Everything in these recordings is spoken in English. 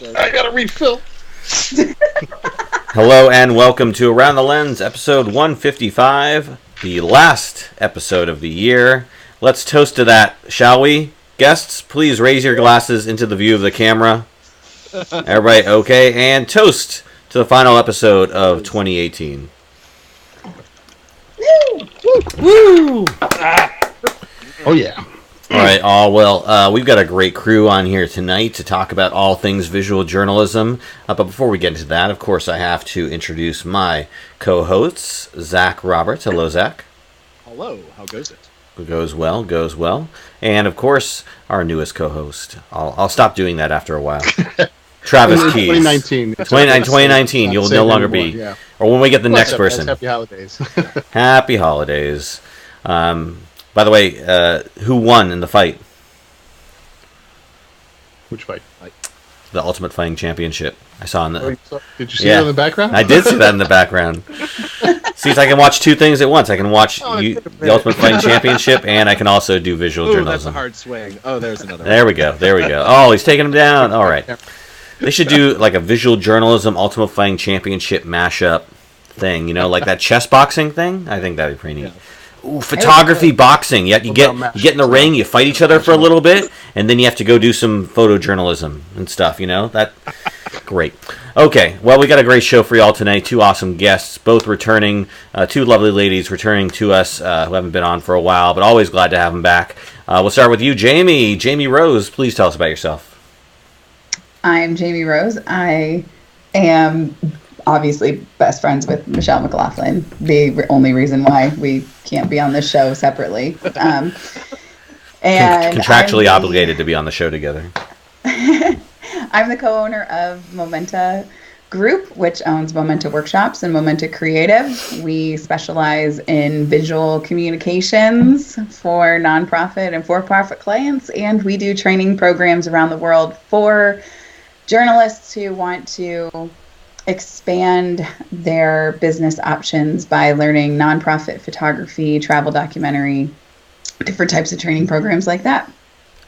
I gotta refill. Hello and welcome to Around the Lens, episode 155, the last episode of the year. Let's toast to that, shall we? Guests, please raise your glasses into the view of the camera. Everybody okay? And toast to the final episode of 2018. Woo! Oh yeah. All right, we've got a great crew on here tonight to talk about all things visual journalism. But before we get into that, of course, I have to introduce my co-hosts, Zach Roberts. Hello, Zach. Hello. How goes it? Goes well. And, of course, our newest co-host. I'll stop doing that after a while. Travis Keys. 2019. 2019, you'll no longer be. Yeah. Or when we get the next person. Happy holidays. Happy holidays. By the way, who won in the fight? Which fight? The Ultimate Fighting Championship. I saw in the. Did you see that in the background? I did see that in the background. See, I can watch two things at once. I can watch the Ultimate Fighting Championship, and I can also do visual journalism. That's a hard swing. Oh, there's another. There we go. Oh, he's taking him down. All right. They should do like a visual journalism Ultimate Fighting Championship mashup thing. You know, like that chess boxing thing. I think that'd be pretty neat. Yeah. Ooh, photography boxing. You get in the ring, you fight each other for a little bit, and then you have to go do some photojournalism and stuff, you know? Great. Okay, well, we got a great show for y'all tonight. Two awesome guests, both returning, two lovely ladies returning to us who haven't been on for a while, but always glad to have them back. We'll start with you, Jamie. Jamie Rose, please tell us about yourself. I'm Jamie Rose. I am obviously best friends with Michelle McLoughlin, the only reason why we can't be on this show separately. And contractually obligated to be on the show together. I'm the co-owner of Momenta Group, which owns Momenta Workshops and Momenta Creative. We specialize in visual communications for nonprofit and for-profit clients, and we do training programs around the world for journalists who want to expand their business options by learning nonprofit photography, travel documentary, different types of training programs like that.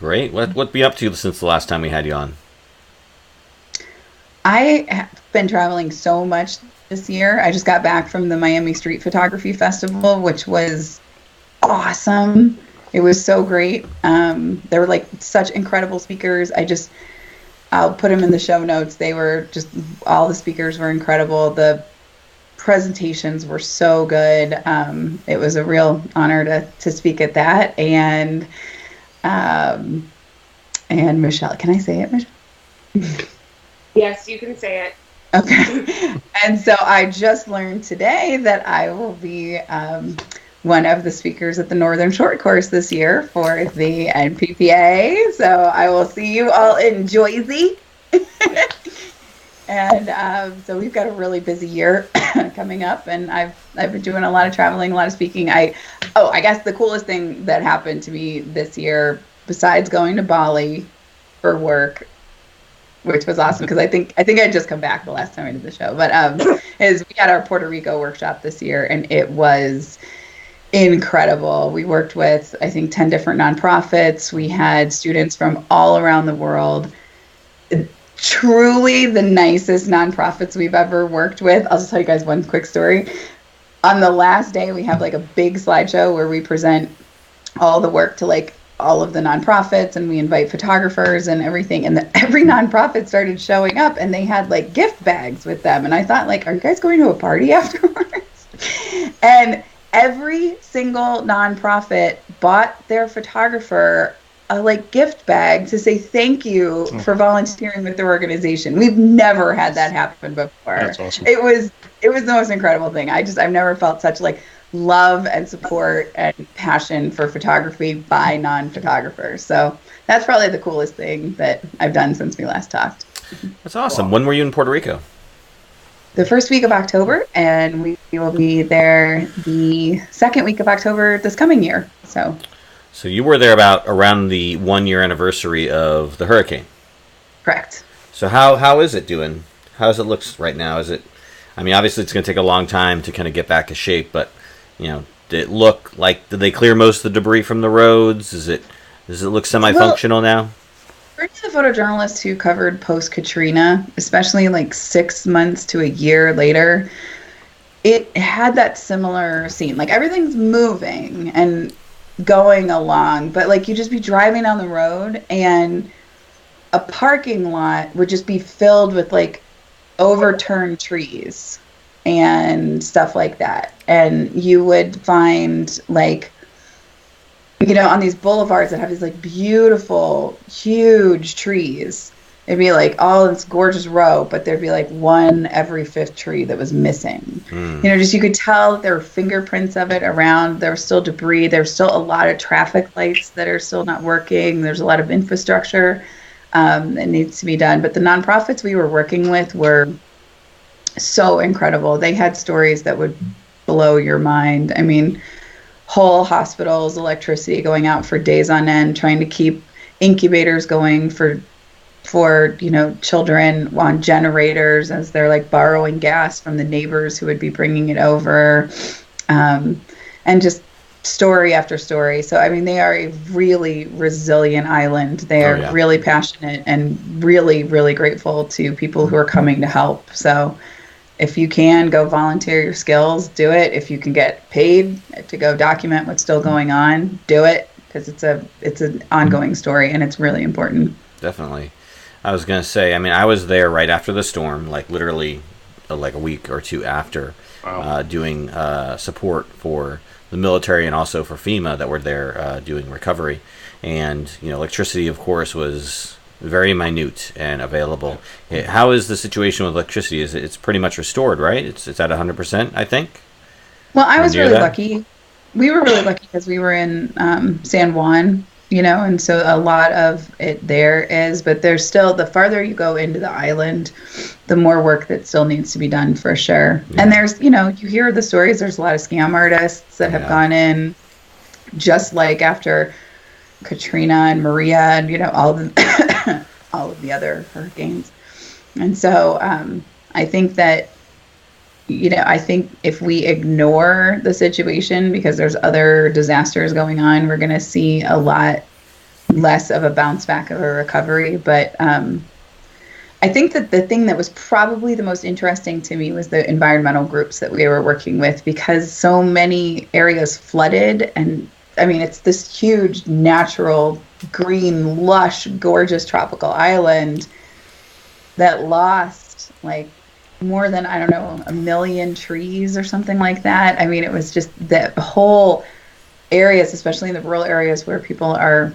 Great. What be up to since the last time we had you on? I have been traveling so much this year. I just got back from the Miami Street Photography Festival, which was awesome. It was so great. There were like such incredible speakers. I'll put them in the show notes. They were just, all the speakers were incredible. The presentations were so good. It was a real honor to speak at that. And Michelle, can I say it, Michelle? Yes, you can say it. Okay. And so I just learned today that I will be one of the speakers at the Northern Short Course this year for the NPPA. So I will see you all in Jersey. And so we've got a really busy year coming up, and I've been doing a lot of traveling, a lot of speaking. I guess the coolest thing that happened to me this year, besides going to Bali for work, which was awesome because I think I'd just come back the last time I did the show, but is we had our Puerto Rico workshop this year, and it was incredible. We worked with, I think, 10 different nonprofits. We had students from all around the world. Truly the nicest nonprofits we've ever worked with. I'll just tell you guys one quick story. On the last day, we have like a big slideshow where we present all the work to like all of the nonprofits, and we invite photographers and everything. And every nonprofit started showing up, and they had like gift bags with them. And I thought, like, are you guys going to a party afterwards? And every single nonprofit bought their photographer a like gift bag to say thank you for volunteering with their organization. We've never had that happen before. That's awesome. It was the most incredible thing. I've never felt such like love and support and passion for photography by non-photographers. So that's probably the coolest thing that I've done since we last talked. That's awesome. Wow. When were you in Puerto Rico? The first week of October, and we will be there the second week of October this coming year. So you were there around the 1-year anniversary of the hurricane. Correct. So how is it doing? How does it look right now? Obviously it's going to take a long time to kind of get back to shape, but did it look like, did they clear most of the debris from the roads? Does it look semi-functional now? For the photojournalist who covered post Katrina, especially like 6 months to a year later, it had that similar scene. Like everything's moving and going along, but like you just be driving down the road and a parking lot would just be filled with like overturned trees and stuff like that. And you would find like, on these boulevards that have these like beautiful, huge trees. It'd be like all this gorgeous row, but there'd be like one every fifth tree that was missing. Just you could tell that there were fingerprints of it around. There was still debris. There's still a lot of traffic lights that are still not working. There's a lot of infrastructure that needs to be done. But the nonprofits we were working with were so incredible. They had stories that would blow your mind. I mean, whole hospitals, electricity going out for days on end, trying to keep incubators going for children on generators as they're like borrowing gas from the neighbors who would be bringing it over, and just story after story. So I mean, they are a really resilient island. They are really passionate and really, really grateful to people who are coming to help. So if you can go volunteer your skills, do it. If you can get paid to go document what's still going on, do it, because it's an ongoing story and it's really important. Definitely. I was going to say, I mean, I was there right after the storm, like literally like a week or two after, doing support for the military and also for FEMA that were there doing recovery. And, electricity, of course, was very minute and available. How is the situation with electricity? It's pretty much restored, right? It's at 100%, I think. Well, I was really lucky. We were really lucky because we were in San Juan, and so a lot of it there is, but there's still, the farther you go into the island, the more work that still needs to be done for sure. Yeah. And there's, you hear the stories, there's a lot of scam artists that have gone in just like after Katrina and Maria and, all of the other hurricanes. And so I think that, I think if we ignore the situation because there's other disasters going on, we're going to see a lot less of a bounce back of a recovery. But I think that the thing that was probably the most interesting to me was the environmental groups that we were working with, because so many areas flooded. And I mean, it's this huge, natural, green, lush, gorgeous tropical island that lost like more than, I don't know, 1 million trees or something like that. I mean, it was just the whole areas, especially in the rural areas where people are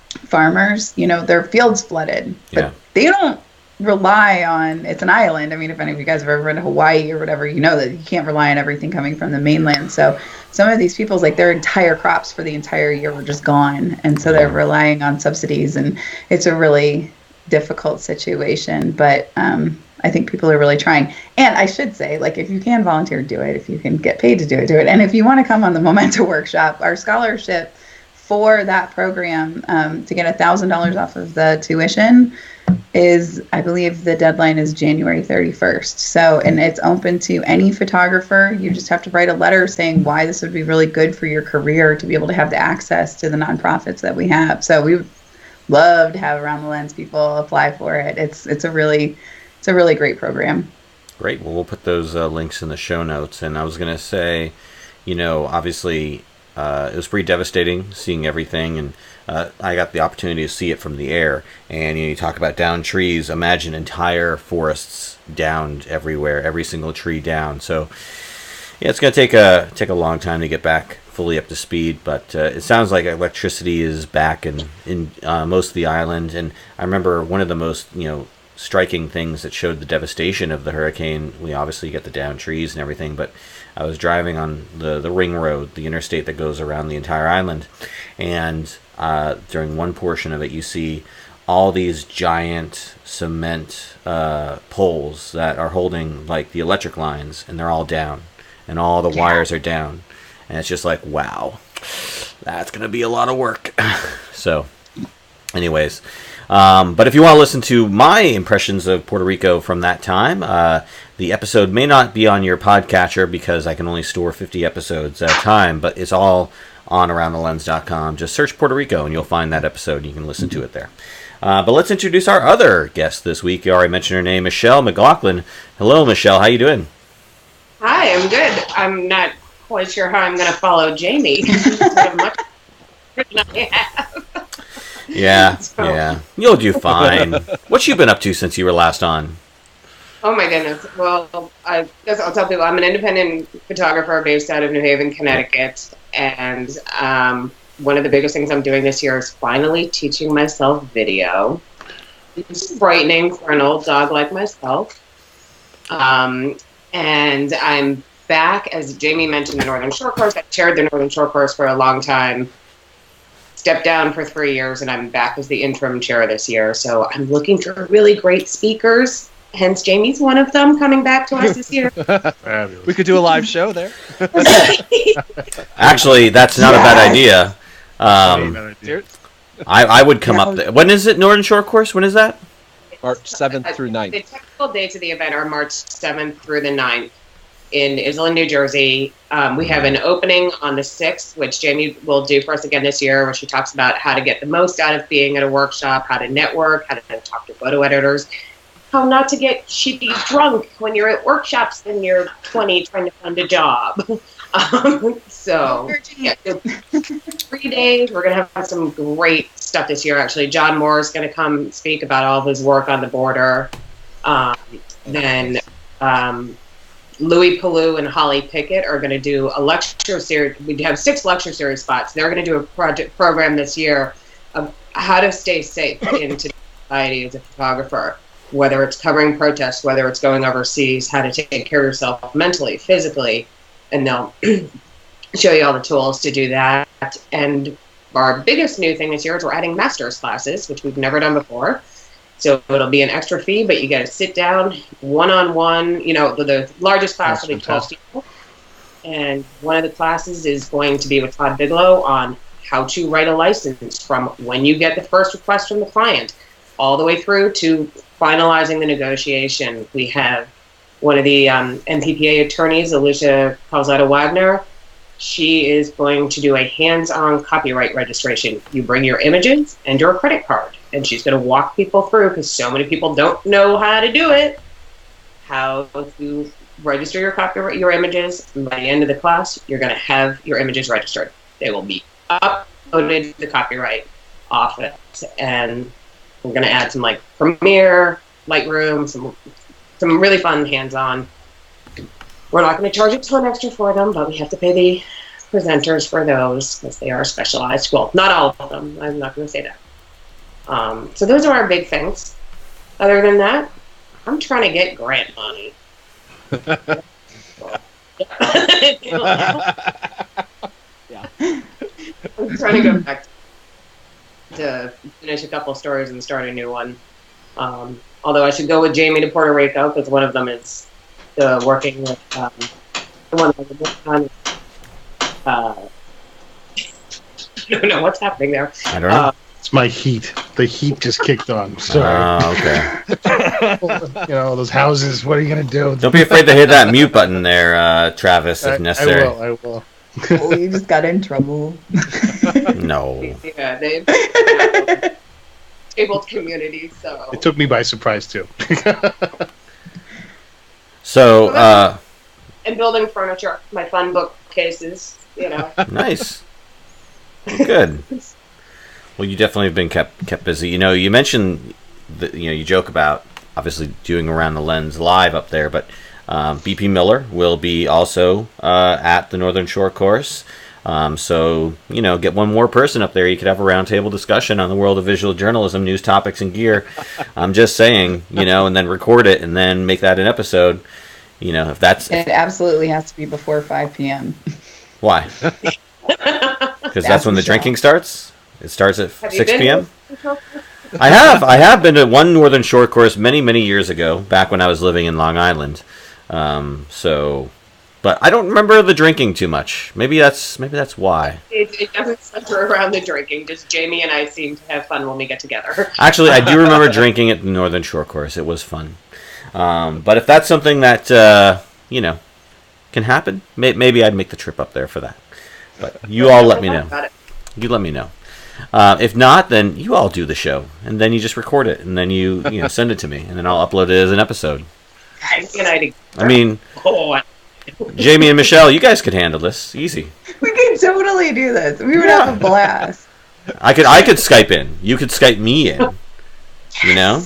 farmers, their fields flooded. But they don't rely on, it's an island. I mean, if any of you guys have ever been to Hawaii or whatever, you know that you can't rely on everything coming from the mainland. So some of these people's, like, their entire crops for the entire year were just gone. And so they're relying on subsidies, and it's a really difficult situation. But I think people are really trying. And I should say, like, if you can volunteer, do it. If you can get paid to do it, do it. And if you want to come on the Memento workshop, our scholarship for that program to get $1,000 off of the tuition is, I believe the deadline is January 31st. So, and it's open to any photographer. You just have to write a letter saying why this would be really good for your career to be able to have the access to the nonprofits that we have. So we would love to have Around the Lens people apply for it. It's a really great program. Great. Well, we'll put those links in the show notes. And I was going to say, obviously it was pretty devastating seeing everything. And I got the opportunity to see it from the air. And you talk about downed trees. Imagine entire forests downed everywhere, every single tree down. So yeah, it's going to take a long time to get back fully up to speed, but it sounds like electricity is back in most of the island. And I remember one of the most striking things that showed the devastation of the hurricane. We obviously get the downed trees and everything, but I was driving on the ring road, the interstate that goes around the entire island, and during one portion of it you see all these giant cement poles that are holding like the electric lines, and they're all down, and all the wires are down, and it's just like, wow, that's gonna be a lot of work. So anyways, but if you want to listen to my impressions of Puerto Rico from that time, the episode may not be on your podcatcher because I can only store 50 episodes at a time, but it's all on AroundTheLens.com. Just search Puerto Rico and you'll find that episode. You can listen to it there. But let's introduce our other guest this week. You already mentioned her name, Michelle McLoughlin. Hello, Michelle. How you doing? Hi, I'm good. I'm not quite sure how I'm going to follow Jamie. Much than I have. Yeah, yeah. You'll do fine. What you been up to since you were last on? Oh my goodness. Well, I guess I'll tell people I'm an independent photographer based out of New Haven, Connecticut, and one of the biggest things I'm doing this year is finally teaching myself video. It's frightening for an old dog like myself. And I'm back, as Jamie mentioned, the Northern Shore course. I chaired the Northern Shore course for a long time. Stepped down for 3 years, and I'm back as the interim chair this year. So I'm looking for really great speakers. Hence, Jamie's one of them coming back to us this year. We could do a live show there. Actually, that's not a bad idea. I would come up there. When is it, Northern Shore course? When is that? March 7th through 9th. The technical dates of the event are March 7th through the 9th in Iselin, New Jersey. We have an opening on the 6th, which Jamie will do for us again this year, where she talks about how to get the most out of being at a workshop, how to network, how to talk to photo editors, how not to get shitty drunk when you're at workshops and you're 20 trying to find a job. So, yeah, 3 days. We're going to have some great stuff this year, actually. John Moore is going to come speak about all of his work on the border. Then Louis Palou and Holly Pickett are going to do a lecture series. We have 6 lecture series spots. They're going to do a program this year of how to stay safe in today's society as a photographer, whether it's covering protests, whether it's going overseas, how to take care of yourself mentally, physically, and they'll show you all the tools to do that. And our biggest new thing this year is we're adding master's classes, which we've never done before. So it'll be an extra fee, but you get to sit down one-on-one. You know, the largest class will be 12 people. And one of the classes is going to be with Todd Bigelow on how to write a license from when you get the first request from the client all the way through to finalizing the negotiation. We have one of the MPPA attorneys, Alicia Calzada-Wagner. She is going to do a hands-on copyright registration. You bring your images and your credit card, and she's going to walk people through, because so many people don't know how to do it, how to register your copyright, your images. And by the end of the class, you're going to have your images registered. They will be uploaded to the copyright office, and we're going to add some like Premiere, Lightroom, some really fun hands-on. We're not going to charge a ton extra for them, but we have to pay the presenters for those because they are specialized. Well, not all of them. I'm not going to say that. So those are our big things. Other than that, I'm trying to get grant money. Yeah. I'm trying to go back to finish a couple stories and start a new one. Although I should go with Jamie to Puerto Rico, because one of them is working with the one that was on. I don't know what's happening there. I don't know. It's my heat. The heat just kicked on. Sorry. Okay. You know, those houses, what are you going to do? Don't be afraid to hit that mute button there, Travis, if necessary. I will. Oh, you just got in trouble. No. Yeah, they've tabled community, so. It took me by surprise, too. So, And building furniture, my fun bookcases, you know. Nice. Good. Well, you definitely have been kept busy. You know, you mentioned that, you know, you joke about obviously doing Around the Lens live up there, but BP Miller will be also at the Northern Shore course. So, you know, get one more person up there. You could have a roundtable discussion on the world of visual journalism, news, topics, and gear. I'm just saying, you know, and then record it and then make that an episode. You know, if that's... It absolutely has to be before 5 p.m. Why? Because that's when the drinking starts? It starts at 6 p.m.? I have been to one Northern Shore course many, many years ago, back when I was living in Long Island. But I don't remember the drinking too much. Maybe that's why. It doesn't center around the drinking. Just Jamie and I seem to have fun when we get together. Actually, I do remember drinking at the Northern Shore course. It was fun. But if that's something that, you know, can happen, maybe I'd make the trip up there for that. But you all let me know. You let me know. If not, then you all do the show, and then you just record it, and then you send it to me, and then I'll upload it as an episode. I mean, Jamie and Michelle, you guys could handle this easy. We could totally do this. We would have a blast. I could Skype in. You could Skype me in. You know,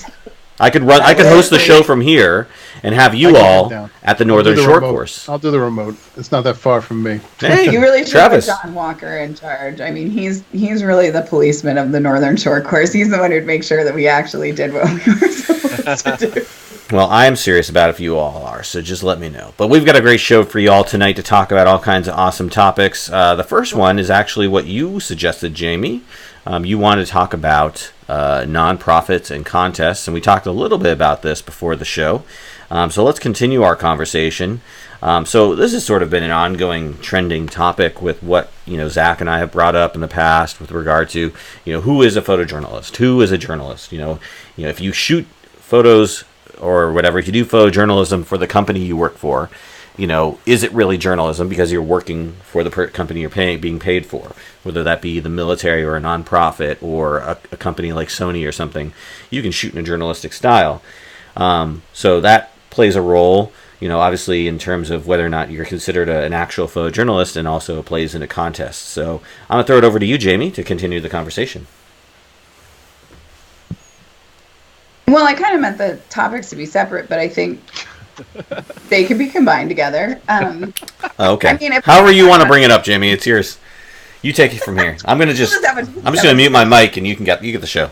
I could host the show from here and have you all at the Northern Shore course. I'll do the remote. It's not that far from me. Hey, you really should Travis. put John Walker in charge. I mean, he's really the policeman of the Northern Shore course. He's the one who'd make sure that we actually did what we were supposed to do. Well, I am serious about it if you all are, so just let me know. But we've got a great show for you all tonight to talk about all kinds of awesome topics. The first one is actually what you suggested, Jamie. You wanted to talk about nonprofits and contests, and we talked a little bit about this before the show. So let's continue our conversation. So this has sort of been an ongoing trending topic with what Zach and I have brought up in the past with regard to who is a photojournalist, who is a journalist. If you shoot photos or whatever, if you do photojournalism for the company you work for, is it really journalism because you're working for the company you're being paid for, whether that be the military or a nonprofit or a company like Sony or something. You can shoot in a journalistic style. So that plays a role, obviously in terms of whether or not you're considered an actual photojournalist, and also plays into contests. So I'm going to throw it over to you, Jamie, to continue the conversation. Well, I kind of meant the topics to be separate, but I think they can be combined together. Okay. I mean, however you want to bring it up, Jamie, it's yours. You take it from here. I'm just going to mute my mic, and you get the show.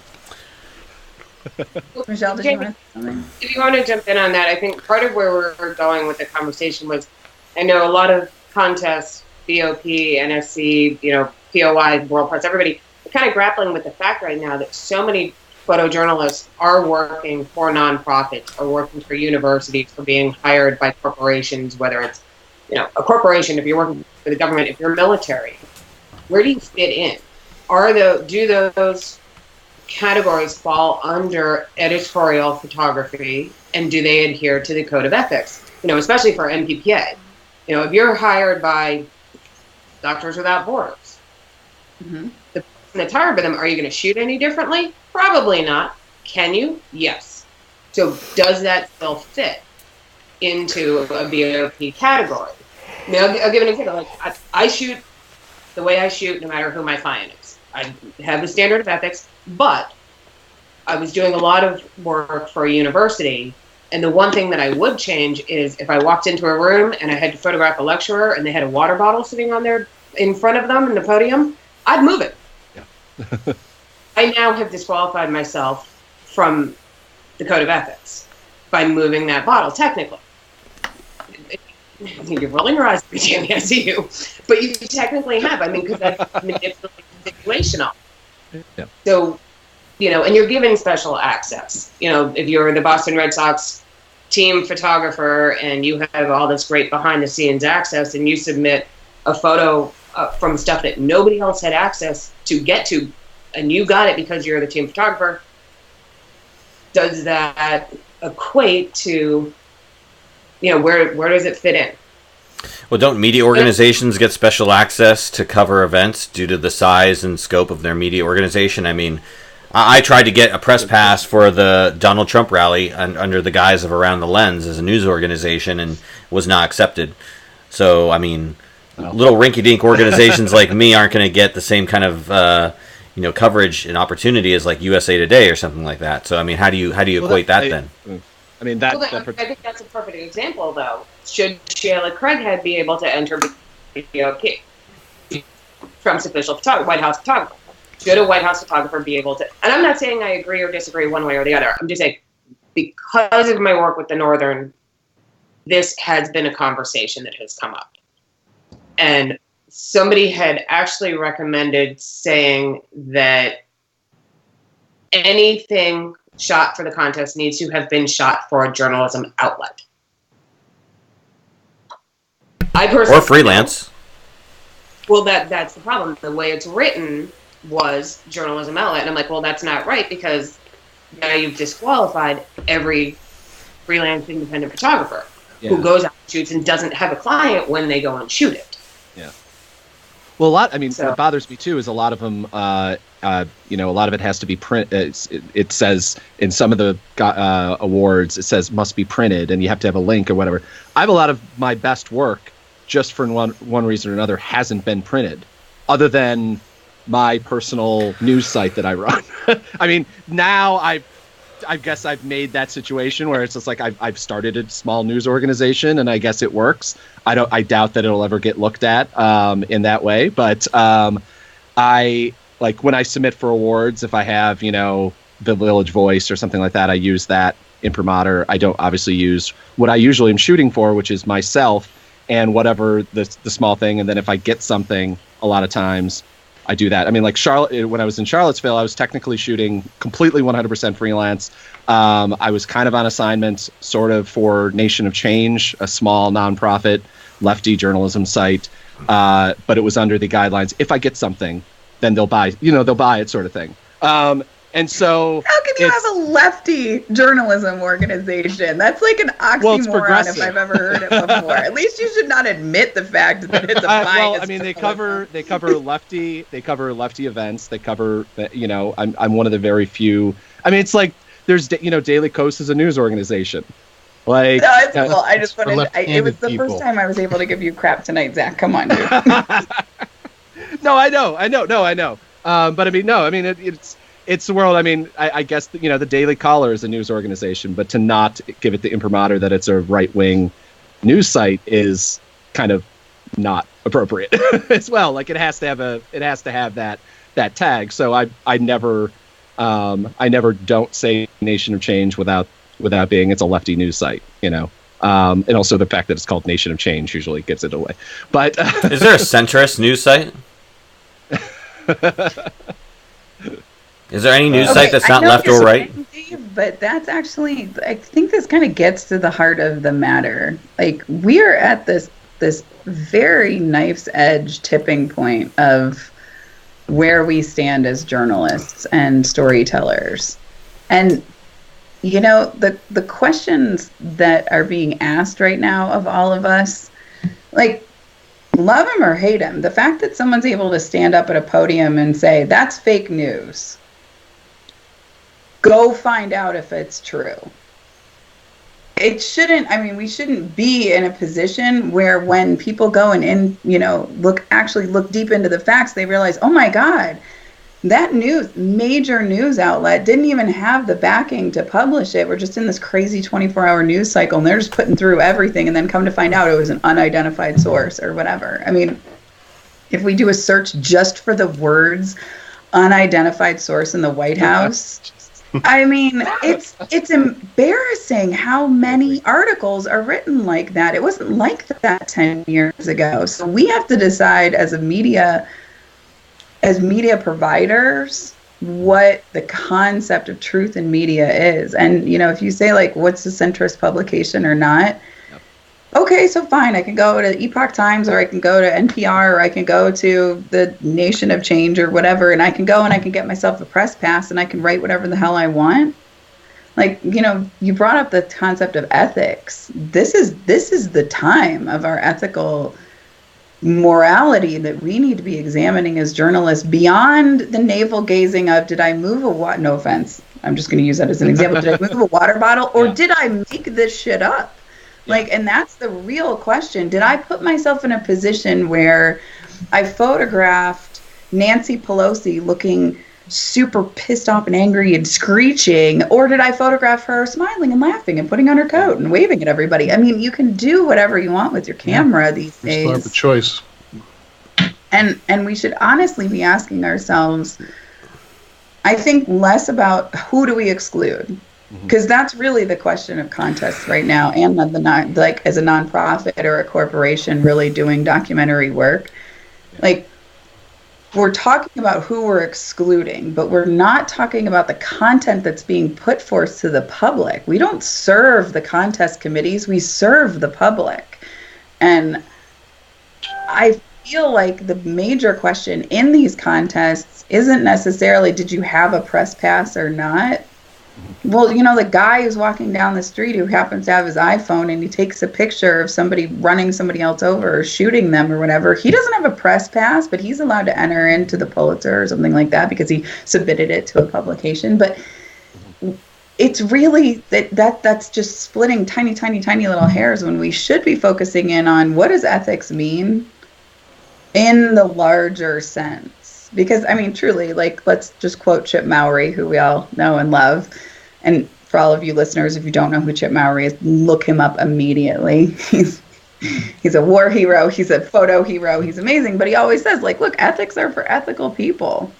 Michelle, did you want something? If you want to jump in on that, I think part of where we're going with the conversation was, I know a lot of contests, BOP, NSC, POI, World Parts, everybody, are kind of grappling with the fact right now that so many photojournalists are working for nonprofits, or working for universities, for being hired by corporations, whether it's, a corporation, if you're working for the government, if you're military. Where do you fit in? Do those categories fall under editorial photography, and do they adhere to the code of ethics? Especially for NPPA. If you're hired by Doctors Without Borders, the person that's hired by them, are you going to shoot any differently? Probably not. Can you? Yes. So does that still fit into a BOP category? I'll give an example. Like I shoot the way I shoot, no matter who my client is. I have the standard of ethics, but I was doing a lot of work for a university, and the one thing that I would change is if I walked into a room and I had to photograph a lecturer and they had a water bottle sitting on there in front of them in the podium, I'd move it. Yeah. I now have disqualified myself from the code of ethics by moving that bottle, technically. You're rolling your eyes, Jamie, I see you. But you technically have, because that's manipulational. Yeah. So, and you're given special access. If you're the Boston Red Sox team photographer and you have all this great behind-the-scenes access, and you submit a photo from stuff that nobody else had access to get to, and you got it because you're the team photographer, does that equate to, where does it fit in? Well, don't media organizations get special access to cover events due to the size and scope of their media organization? I tried to get a press pass for the Donald Trump rally under the guise of Around the Lens as a news organization, and was not accepted. So, little rinky-dink organizations like me aren't going to get the same kind of coverage and opportunity as like USA Today or something like that. So, how do you equate that then? I think that's a perfect example, though. Should Sheila Craighead be able to enter BOP? Trump's official White House photographer. Should a White House photographer be able to? And I'm not saying I agree or disagree one way or the other. I'm just saying, because of my work with the Northern, this has been a conversation that has come up. And somebody had actually recommended saying that anything shot for the contest needs to have been shot for a journalism outlet. I personally, or freelance. Well, that's the problem. The way it's written was journalism outlet, and I'm like, well, that's not right, because now you've disqualified every freelance independent photographer who goes out and shoots and doesn't have a client when they go and shoot it. Yeah. Well, what bothers me too is a lot of them a lot of it has to be print. It says in some of the awards, it says must be printed, and you have to have a link or whatever. I have a lot of my best work, just for one reason or another, hasn't been printed, other than my personal news site that I run. I mean, now I guess I've made that situation where it's just like I've started a small news organization, and I guess it works. I doubt that it'll ever get looked at in that way, but I like when I submit for awards, if I have the Village Voice or something like that, I use that imprimatur. I don't obviously use what I usually am shooting for, which is myself and whatever the small thing, and then if I get something, a lot of times I do that. I mean, like Charlotte, when I was in Charlottesville, I was technically shooting completely 100% freelance. I was kind of on assignment, sort of, for Nation of Change, a small nonprofit lefty journalism site, but it was under the guidelines. If I get something, then they'll buy it, sort of thing. And so, how can you have a lefty journalism organization? That's like an oxymoron if I've ever heard it before. At least you should not admit the fact that it's a bias. Well, I mean, they cover lefty events. They cover, I'm one of the very few. I mean, it's like there's Daily Kos is a news organization. Like, no, it's cool. I just wanted. It was the first time I was able to give you crap tonight, Zach. Come on, dude. No, I know. But I mean, no, I mean it's the world. I mean, I guess the Daily Caller is a news organization, but to not give it the imprimatur that it's a right-wing news site is kind of not appropriate as well. Like it has to have that tag. So I never don't say Nation of Change without being it's a lefty news site, and also the fact that it's called Nation of Change usually gives it away. But is there a centrist news site? Is there any news site that's not left or right? But that's actually, I think this kind of gets to the heart of the matter. Like, we are at this very knife's edge tipping point of where we stand as journalists and storytellers. And, the questions that are being asked right now of all of us, like, love him or hate him, the fact that someone's able to stand up at a podium and say, that's fake news, go find out if it's true. We shouldn't be in a position where when people go and look deep into the facts, they realize, oh my God, that major news outlet didn't even have the backing to publish it. We're just in this crazy 24-hour news cycle, and they're just putting through everything, and then come to find out it was an unidentified source or whatever. I mean, if we do a search just for the words unidentified source in the White House, I mean, it's embarrassing how many articles are written like that. It wasn't like that 10 years ago. So we have to decide as media providers what the concept of truth in media is. And, if you say, like, what's a centrist publication or not, okay, so fine, I can go to Epoch Times, or I can go to NPR, or I can go to the Nation of Change or whatever, and I can go and I can get myself a press pass and I can write whatever the hell I want. Like, you brought up the concept of ethics. This is the time of our ethical morality that we need to be examining as journalists, beyond the navel gazing of, did I move no offense, I'm just going to use that as an example, did I move a water bottle, or did I make this shit up? Like, and that's the real question. Did I put myself in a position where I photographed Nancy Pelosi looking super pissed off and angry and screeching, or did I photograph her smiling and laughing and putting on her coat and waving at everybody? I mean, you can do whatever you want with your camera these days. You still have the choice. And we should honestly be asking ourselves, I think, less about who do we exclude. Because that's really the question of contests right now, and like as a nonprofit or a corporation really doing documentary work, like, we're talking about who we're excluding, but we're not talking about the content that's being put forth to the public. We don't serve the contest committees, we serve the public. And I feel like the major question in these contests isn't necessarily, did you have a press pass or not? Well, the guy who's walking down the street who happens to have his iPhone and he takes a picture of somebody running somebody else over or shooting them or whatever. He doesn't have a press pass, but he's allowed to enter into the Pulitzer or something like that because he submitted it to a publication. But it's really that's just splitting tiny, tiny, tiny little hairs when we should be focusing in on what does ethics mean in the larger sense. Because, I mean, truly, like, let's just quote Chip Mowry, who we all know and love. And for all of you listeners, if you don't know who Chip Mowry is, look him up immediately. He's a war hero. He's a photo hero. He's amazing. But he always says, like, look, ethics are for ethical people.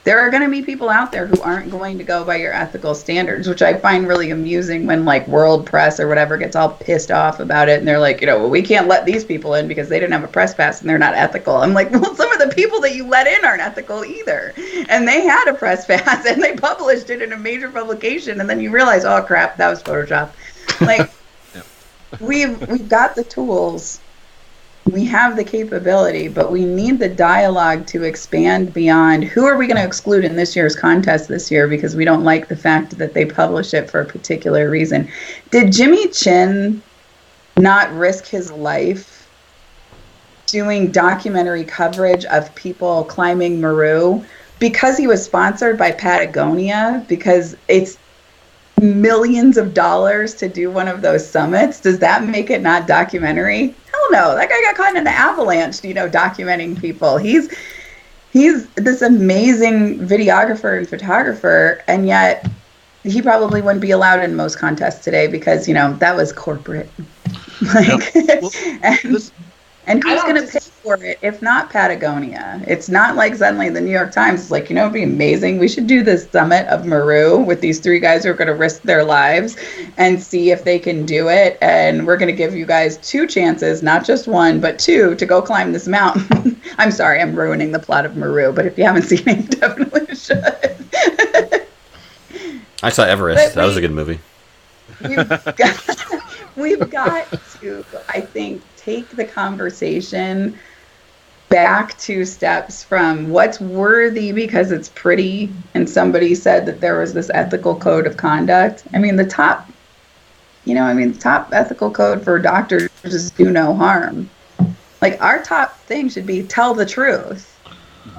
There are going to be people out there who aren't going to go by your ethical standards, which I find really amusing when, like, world press or whatever gets all pissed off about it. And they're like, well, we can't let these people in because they didn't have a press pass and they're not ethical. I'm like, well, some of the people that you let in aren't ethical either. And they had a press pass and they published it in a major publication. And then you realize, oh, crap, that was Photoshop. Like, we've got the tools. We have the capability, but we need the dialogue to expand beyond who are we going to exclude in this year's contest this year because we don't like the fact that they publish it for a particular reason. Did Jimmy Chin not risk his life doing documentary coverage of people climbing Meru because he was sponsored by Patagonia, because it's millions of dollars to do one of those summits? Does that make it not documentary? Hell no. That guy got caught in an avalanche, documenting people. He's this amazing videographer and photographer, and yet he probably wouldn't be allowed in most contests today because, that was corporate. Like, and who's going to pay for it if not Patagonia? It's not like suddenly the New York Times is like, it'd be amazing. We should do this summit of Meru with these 3 guys who are going to risk their lives and see if they can do it. And we're going to give you guys 2 chances, not just 1, but 2 to go climb this mountain. I'm sorry, I'm ruining the plot of Meru, but if you haven't seen it, you definitely should. I saw Everest. That was a good movie. We've got to, I think, take the conversation back 2 steps from what's worthy because it's pretty, and somebody said that there was this ethical code of conduct. I mean, the top ethical code for doctors is do no harm. Like, our top thing should be tell the truth.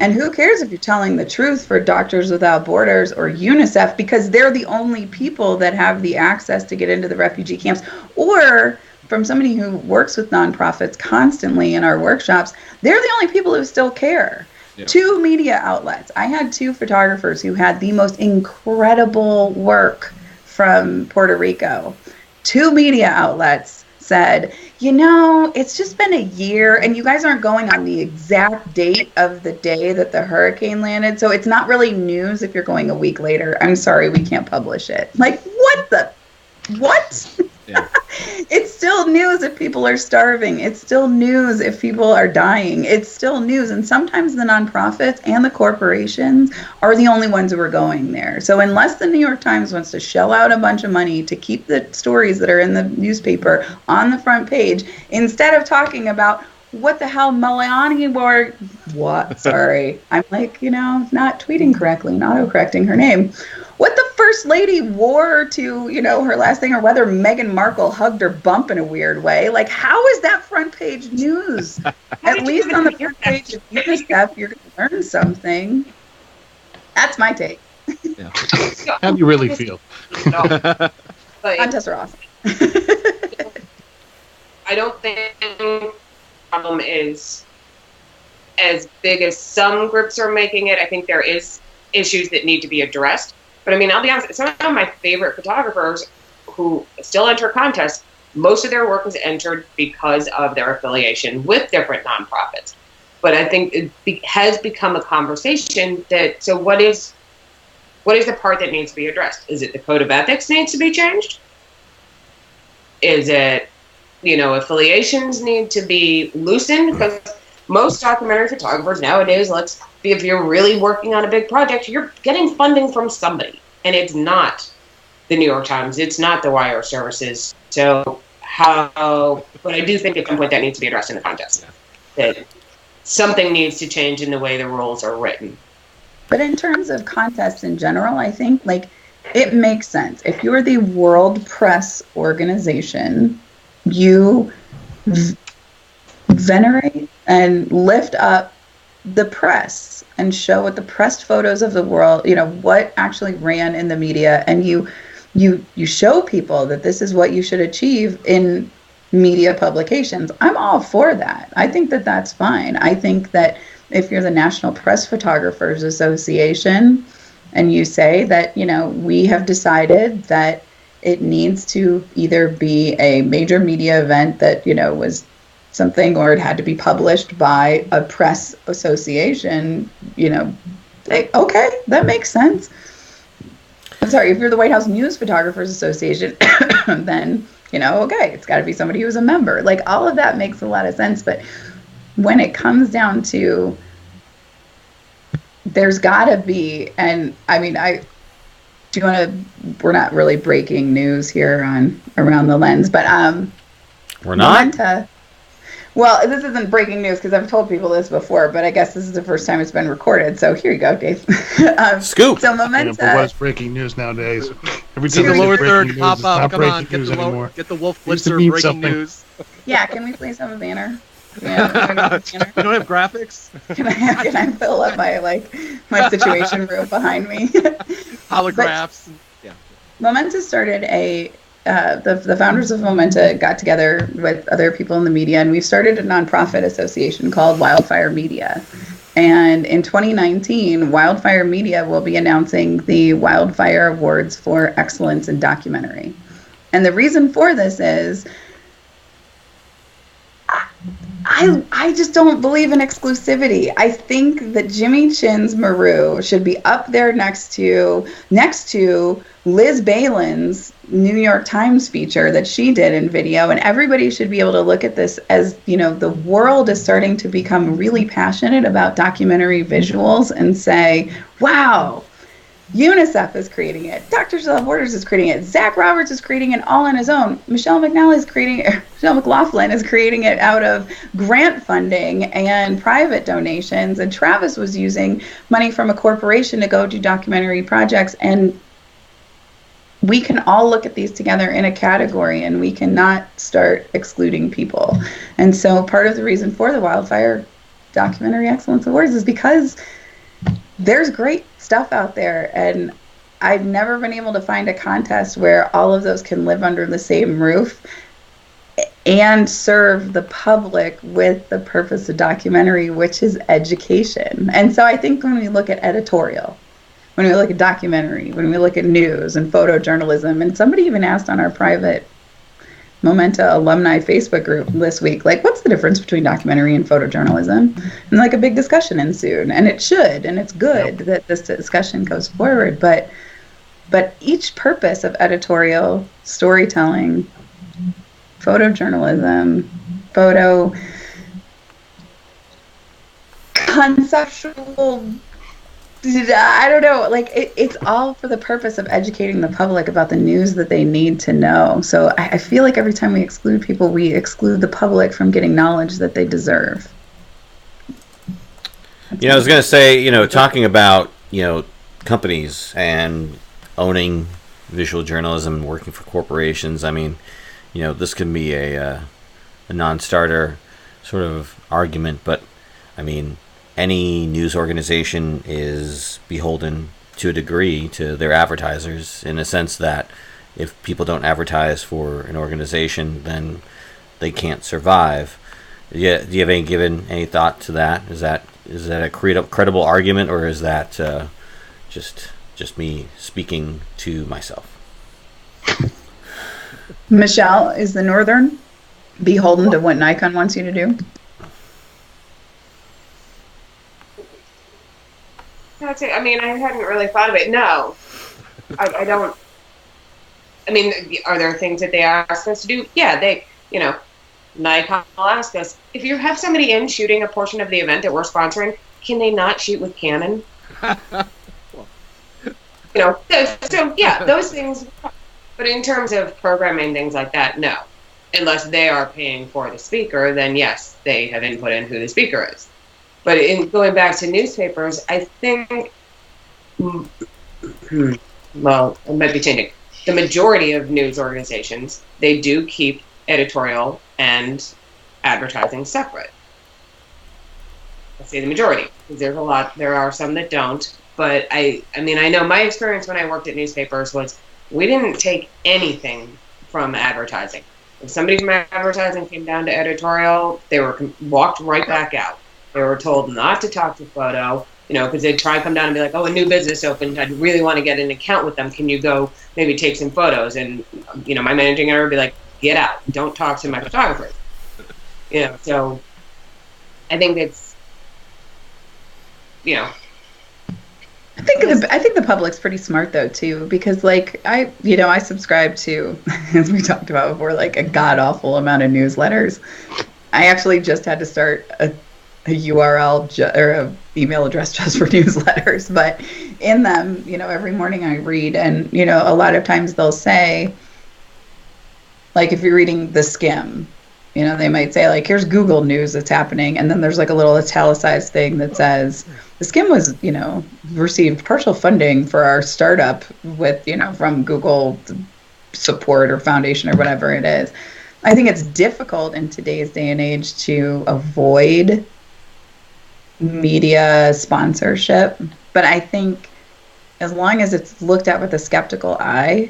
And who cares if you're telling the truth for Doctors Without Borders or UNICEF, because they're the only people that have the access to get into the refugee camps. Or from somebody who works with nonprofits constantly in our workshops, they're the only people who still care. Yeah. 2 media outlets. I had 2 photographers who had the most incredible work from Puerto Rico. 2 media outlets said, it's just been a year and you guys aren't going on the exact date of the day that the hurricane landed. So it's not really news if you're going a week later. I'm sorry, we can't publish it. Like, what? Yeah. It's still news if people are starving. It's still news if people are dying. It's still news. And sometimes the nonprofits and the corporations are the only ones who are going there. So unless the New York Times wants to shell out a bunch of money to keep the stories that are in the newspaper on the front page, instead of talking about what the hell Melania wore, what? Sorry. I'm like, not tweeting correctly and auto-correcting her name. What the First Lady wore to, her last thing, or whether Meghan Markle hugged her bump in a weird way. Like, how is that front page news? At least on the front page of UNICEF, you're going to learn something. That's my take. Yeah. How do you really feel? Contests are awesome. I don't think the problem is as big as some groups are making it. I think there is issues that need to be addressed. But I mean, I'll be honest, some of my favorite photographers who still enter contests, most of their work is entered because of their affiliation with different nonprofits. But I think it has become a conversation that, so what is the part that needs to be addressed? Is it the code of ethics needs to be changed? Is it, affiliations need to be loosened? Because most documentary photographers nowadays, if you're really working on a big project, you're getting funding from somebody. And it's not the New York Times. It's not the wire services. So but I do think at some point that needs to be addressed in the contest. That something needs to change in the way the rules are written. But in terms of contests in general, I think, it makes sense. If you're the World Press Organization, you venerate and lift up the press and show what the pressed photos of the world, what actually ran in the media, and you show people that this is what you should achieve in media publications. I'm all for that. I think that that's fine. I think that if you're the National Press Photographers Association and you say that, we have decided that it needs to either be a major media event that, was something, or it had to be published by a press association, okay, that makes sense. I'm sorry, if you're the White House News Photographers Association, then, okay, it's got to be somebody who's a member. Like, all of that makes a lot of sense. But when it comes down to, there's got to be, and I mean, we're not really breaking news here on Around the Lens, but we're not. Well, this isn't breaking news because I've told people this before, but I guess this is the first time it's been recorded. So here you go, Dave. Scoop. So Momenta. But what's breaking news nowadays? Every See the there's lower breaking third news, pop it's up. not Come on, breaking news anymore. get the Wolf Used to Blitzer mean breaking something. news. Yeah, can we please have a banner? Yeah, We don't have graphics. Can I fill up my situation room behind me? Holographs. Yeah. Momenta started the founders of Momenta got together with other people in the media, and we started a nonprofit association called Wildfire Media. And in 2019, Wildfire Media will be announcing the Wildfire Awards for Excellence in Documentary. And the reason for this is I just don't believe in exclusivity. I think that Jimmy Chin's Maru should be up there next to Liz Balin's New York Times feature that she did in video, and everybody should be able to look at this as, the world is starting to become really passionate about documentary visuals and say, wow, UNICEF is creating it. Doctors Without Borders is creating it. Zach Roberts is creating it all on his own. Michelle McLoughlin is creating it out of grant funding and private donations. And Travis was using money from a corporation to go do documentary projects. And we can all look at these together in a category, and we cannot start excluding people. And so part of the reason for the Wildfire Documentary Excellence Awards is because there's great stuff out there, and I've never been able to find a contest where all of those can live under the same roof and serve the public with the purpose of documentary, which is education. And so I think when we look at editorial, when we look at documentary, when we look at news and photojournalism, and somebody even asked on our private Momenta alumni Facebook group this week, what's the difference between documentary and photojournalism? And a big discussion ensued, and it should, and it's good that this discussion goes forward. But each purpose of editorial, storytelling, photojournalism, photo conceptual, I don't know, it's all for the purpose of educating the public about the news that they need to know. So I feel like every time we exclude people, we exclude the public from getting knowledge that they deserve. I was going to say, talking about, companies and owning visual journalism and working for corporations, I mean, this can be a non-starter sort of argument, but I mean, any news organization is beholden to a degree to their advertisers, in a sense that if people don't advertise for an organization, then they can't survive. Do you have given any thought to that? Is that a credible argument, or is that just me speaking to myself? Michelle, is the Northern beholden to what Nikon wants you to do? I mean, I hadn't really thought of it. No, I don't. I mean, are there things that they ask us to do? Yeah, Nikon will ask us, if you have somebody in shooting a portion of the event that we're sponsoring, can they not shoot with Canon? So yeah, those things. But in terms of programming, things like that, no. Unless they are paying for the speaker, then yes, they have input in who the speaker is. But in going back to newspapers, I think well, it might be changing. The majority of news organizations, they do keep editorial and advertising separate. I say the majority, because there are some that don't. But I mean, I know my experience when I worked at newspapers was we didn't take anything from advertising. If somebody from advertising came down to editorial, they were walked right back out. They were told not to talk to photo, because they'd try and come down and be like, oh, a new business opened. I'd really want to get an account with them. Can you go maybe take some photos? And, my managing editor would be like, get out. Don't talk to my photographers. So I think it's, I think the public's pretty smart though too, because I subscribe to, as we talked about before, like a god awful amount of newsletters. I actually just had to start a URL or a email address just for newsletters, but in them, every morning I read, and a lot of times they'll say, like if you're reading The Skim, they might say like, here's Google News that's happening, and then there's like a little italicized thing that says The Skim was, received partial funding for our startup with, from Google support or foundation or whatever it is. I think it's difficult in today's day and age to avoid media sponsorship, but I think as long as it's looked at with a skeptical eye.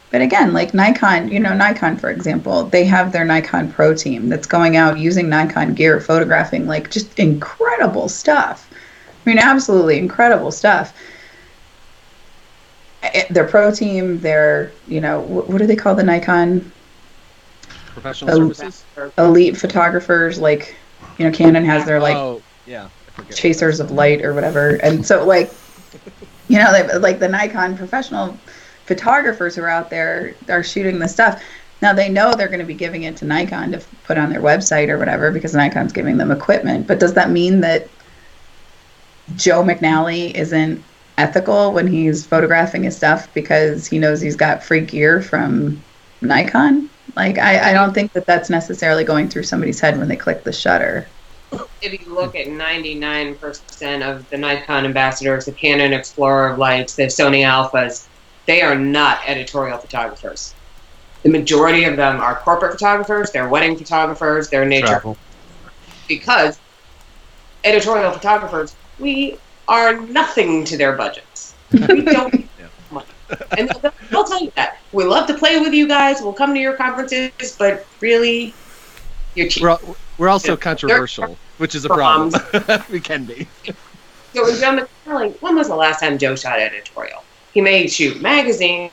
But again, like Nikon, Nikon, for example, they have their Nikon Pro team that's going out using Nikon gear, photographing like just incredible stuff. I mean, absolutely incredible stuff. Their pro team, their, what do they call the Nikon? Professional services? Elite photographers, like, Canon has their chasers of light or whatever. And so like, like the Nikon professional photographers who are out there are shooting this stuff. Now they know they're going to be giving it to Nikon to put on their website or whatever because Nikon's giving them equipment. But does that mean that Joe McNally isn't ethical when he's photographing his stuff because he knows he's got free gear from Nikon? Like, I don't think that that's necessarily going through somebody's head when they click the shutter. If you look at 99% of the Nikon ambassadors, the Canon Explorer lights, the Sony Alphas, they are not editorial photographers. The majority of them are corporate photographers, they're wedding photographers, they're nature. Travel. Because editorial photographers, we are nothing to their budgets. We don't have money. And they'll tell you that. We love to play with you guys, we'll come to your conferences, but really, you're cheap. We're also controversial, which is a problem. We can be. So with Joe McNally, when was the last time Joe shot editorial? He may shoot magazine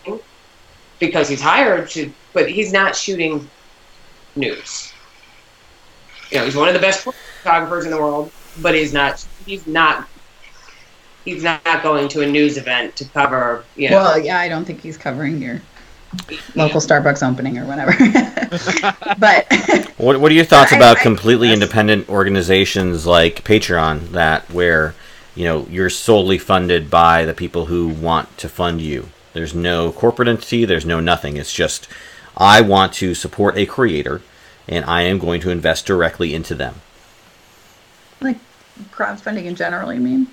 because he's hired to, but he's not shooting news. He's one of the best photographers in the world, but he's not going to a news event to cover, Well, yeah, I don't think he's covering your local Starbucks opening or whatever. But what are your thoughts about completely independent organizations like Patreon where you're solely funded by the people who want to fund you? There's no corporate entity, there's no nothing. It's just, I want to support a creator, and I am going to invest directly into them. Like crowdfunding in general, you mean?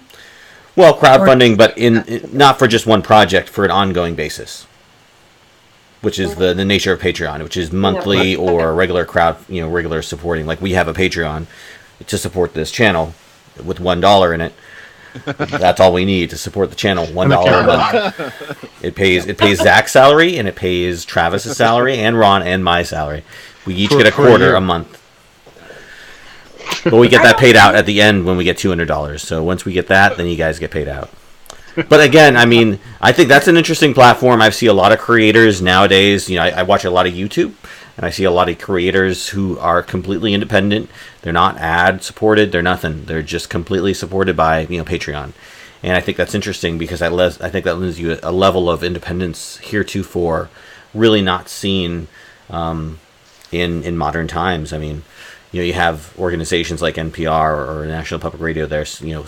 Well, crowdfunding, but not for just one project, for an ongoing basis, which is the nature of Patreon, which is monthly or regular regular supporting. Like we have a Patreon to support this channel with $1 in it. That's all we need to support the channel. $1 a month. It pays Zach's salary, and it pays Travis's salary, and Ron and my salary. We each get a quarter a month. But we get that paid out at the end when we get $200. So once we get that, then you guys get paid out. But again, I mean, I think that's an interesting platform. I see a lot of creators nowadays. I watch a lot of YouTube, and I see a lot of creators who are completely independent. They're not ad supported. They're nothing. They're just completely supported by Patreon. And I think that's interesting because I think that lends you a level of independence heretofore really not seen in modern times. I mean, you have organizations like NPR or National Public Radio. They're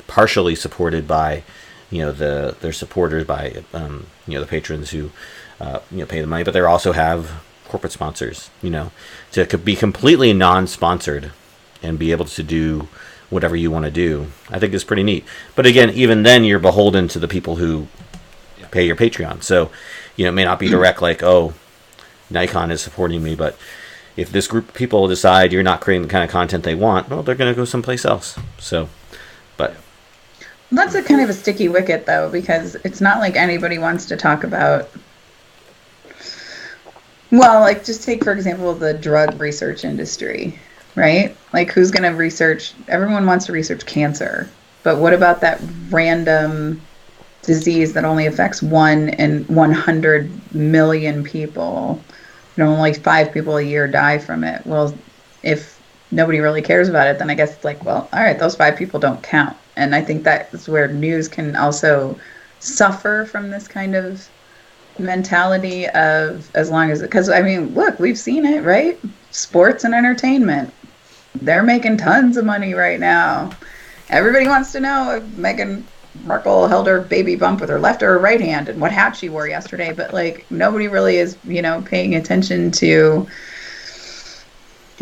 partially supported by their supporters by the patrons who pay the money, but they also have corporate sponsors. To be completely non-sponsored and be able to do whatever you want to do, I think is pretty neat. But again, even then, you're beholden to the people who pay your Patreon. So, it may not be direct like, oh, Nikon is supporting me, but if this group of people decide you're not creating the kind of content they want, well, they're going to go someplace else. So, but that's a kind of a sticky wicket, though, because it's not like anybody wants to talk about. Well, like, just take, for example, the drug research industry, right? Like, who's going to research? Everyone wants to research cancer. But what about that random disease that only affects 1 in 100 million people? Only 5 people a year die from it. Well, if nobody really cares about it, then I guess it's like, well, all right, those 5 people don't count. And I think that is where news can also suffer from this kind of mentality of, as long as, because I mean, look, we've seen it, right? Sports and entertainment, they're making tons of money right now. Everybody wants to know if Meghan Markle held her baby bump with her left or her right hand and what hat she wore yesterday, but like nobody really is, paying attention to,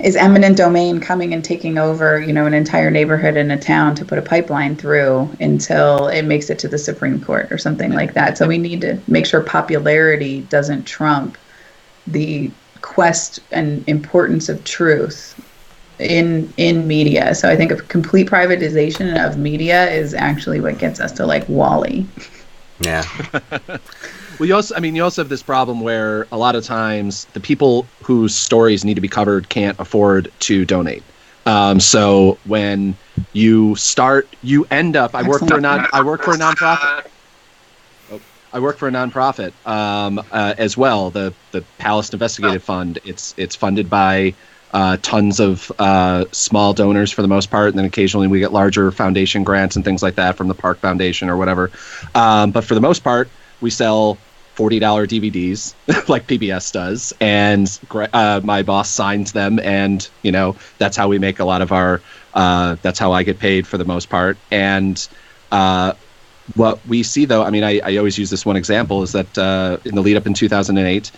is eminent domain coming and taking over, an entire neighborhood in a town to put a pipeline through until it makes it to the Supreme Court or something like that. So we need to make sure popularity doesn't trump the quest and importance of truth in media. So I think a complete privatization of media is actually what gets us to like Wall-E. Yeah. Well, you also have this problem where a lot of times the people whose stories need to be covered can't afford to donate. So when you end up. I work for a nonprofit. I work for a nonprofit as well. The Palace Investigative Fund. It's funded by tons of small donors for the most part, and then occasionally we get larger foundation grants and things like that from the Park Foundation or whatever. But for the most part, we sell $40 DVDs like PBS does, and my boss signs them, and that's how we make a lot of our. That's how I get paid for the most part. And what we see, though, I always use this one example, is that in the lead up in 2008,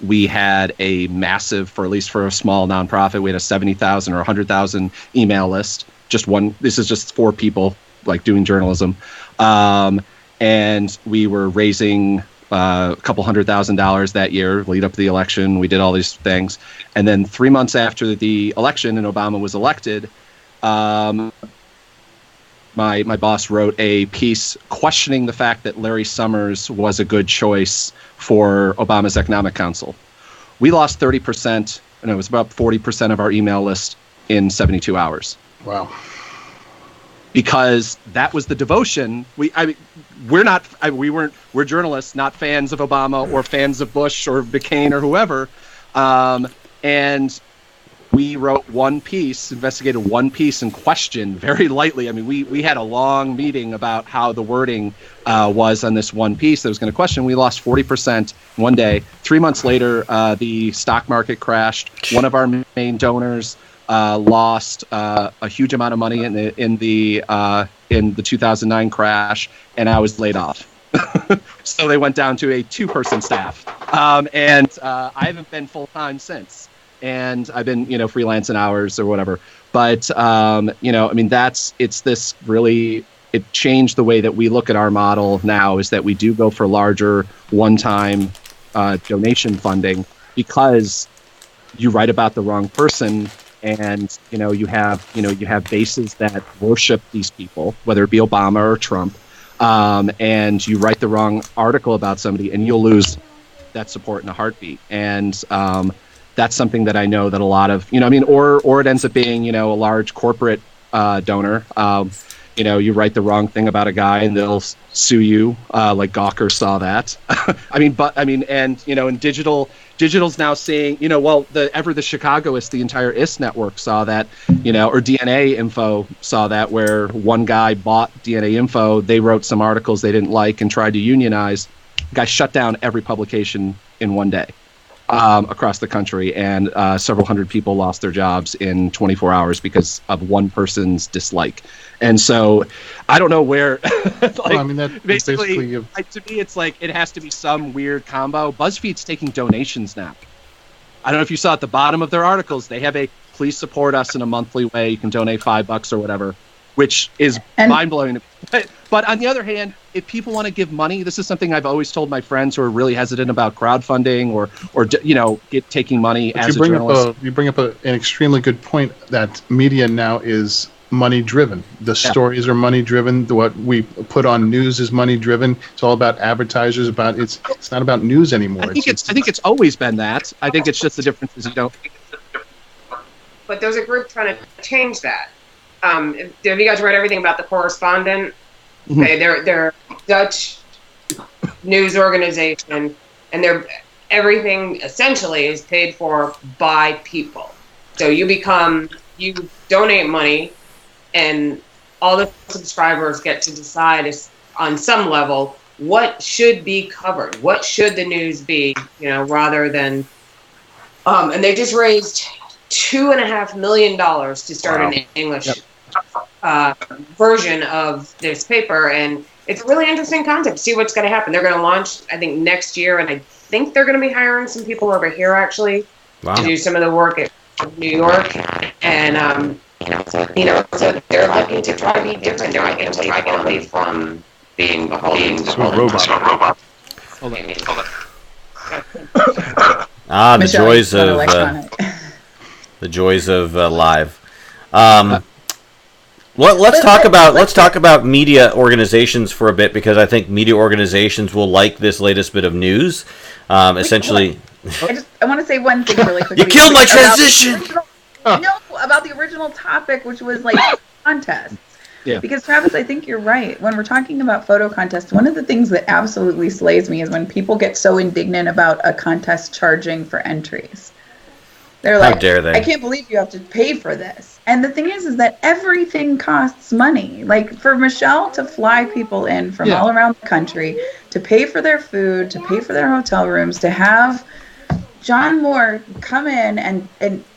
we had a massive, for at least for a small nonprofit, we had a 70,000 or 100,000 email list. Just one. This is just 4 people like doing journalism, and we were raising a couple $100,000 that year, lead up to the election. We did all these things, and then 3 months after the election and Obama was elected, my boss wrote a piece questioning the fact that Larry Summers was a good choice for Obama's Economic Council. We lost 30%, and it was about 40% of our email list in 72 hours. Wow. Because that was the devotion. We're journalists, not fans of Obama or fans of Bush or McCain or whoever. And we wrote one piece, investigated one piece, and questioned very lightly. We had a long meeting about how the wording was on this one piece that was going to question. We lost 40% one day. 3 months later, the stock market crashed. One of our main donors lost a huge amount of money in the 2009 crash, and I was laid off. So they went down to a 2-person staff, and I haven't been full time since. And I've been, freelancing hours or whatever. But it changed the way that we look at our model now. Is that we do go for larger one-time donation funding, because you write about the wrong person. And you have bases that worship these people, whether it be Obama or Trump, and you write the wrong article about somebody, and you'll lose that support in a heartbeat. And that's something that I know that a lot of or it ends up being a large corporate donor. You write the wrong thing about a guy, and they'll sue you. Like Gawker saw that. And digital's now saying, the Chicagoist, the entire IST network saw that, or DNA Info saw that, where one guy bought DNA Info, they wrote some articles they didn't like and tried to unionize. The guy shut down every publication in one day across the country, and several hundred people lost their jobs in 24 hours because of one person's dislike. And so I don't know where, basically to me, it's like it has to be some weird combo. BuzzFeed's taking donations now. I don't know if you saw at the bottom of their articles, they have a please support us in a monthly way. You can donate $5 or whatever, which is mind-blowing. But on the other hand, if people want to give money, this is something I've always told my friends who are really hesitant about crowdfunding or taking money as a journalist. You bring up an extremely good point that media now is money driven. The stories are money driven. What we put on news is money driven. It's all about advertisers. It's not about news anymore. I think it's always been that. I think it's just the difference is you don't. But there's a group trying to change that. Have you guys read everything about The Correspondent? Mm-hmm. Okay, they're a Dutch news organization, and everything essentially is paid for by people. So you donate money, and all the subscribers get to decide on some level what should be covered, what should the news be, rather than. And they just raised $2.5 million to start an English version of this paper, and it's a really interesting concept. See what's going to happen. They're going to launch, I think, next year, and I think they're going to be hiring some people over here actually to do some of the work at New York, and so they're looking to try to be different. They're looking to try to get away from being the robot. Hold on. The joys of live. Let's talk about media organizations for a bit, because I think media organizations will like this latest bit of news. Essentially, I want to say one thing really quickly. You killed my transition. About the original topic, which was like contests. Yeah. Because Travis, I think you're right. When we're talking about photo contests, one of the things that absolutely slays me is when people get so indignant about a contest charging for entries. They're like, how dare they? I can't believe you have to pay for this. And the thing is that everything costs money. Like for Michelle to fly people in from all around the country, to pay for their food, to pay for their hotel rooms, to have John Moore come in and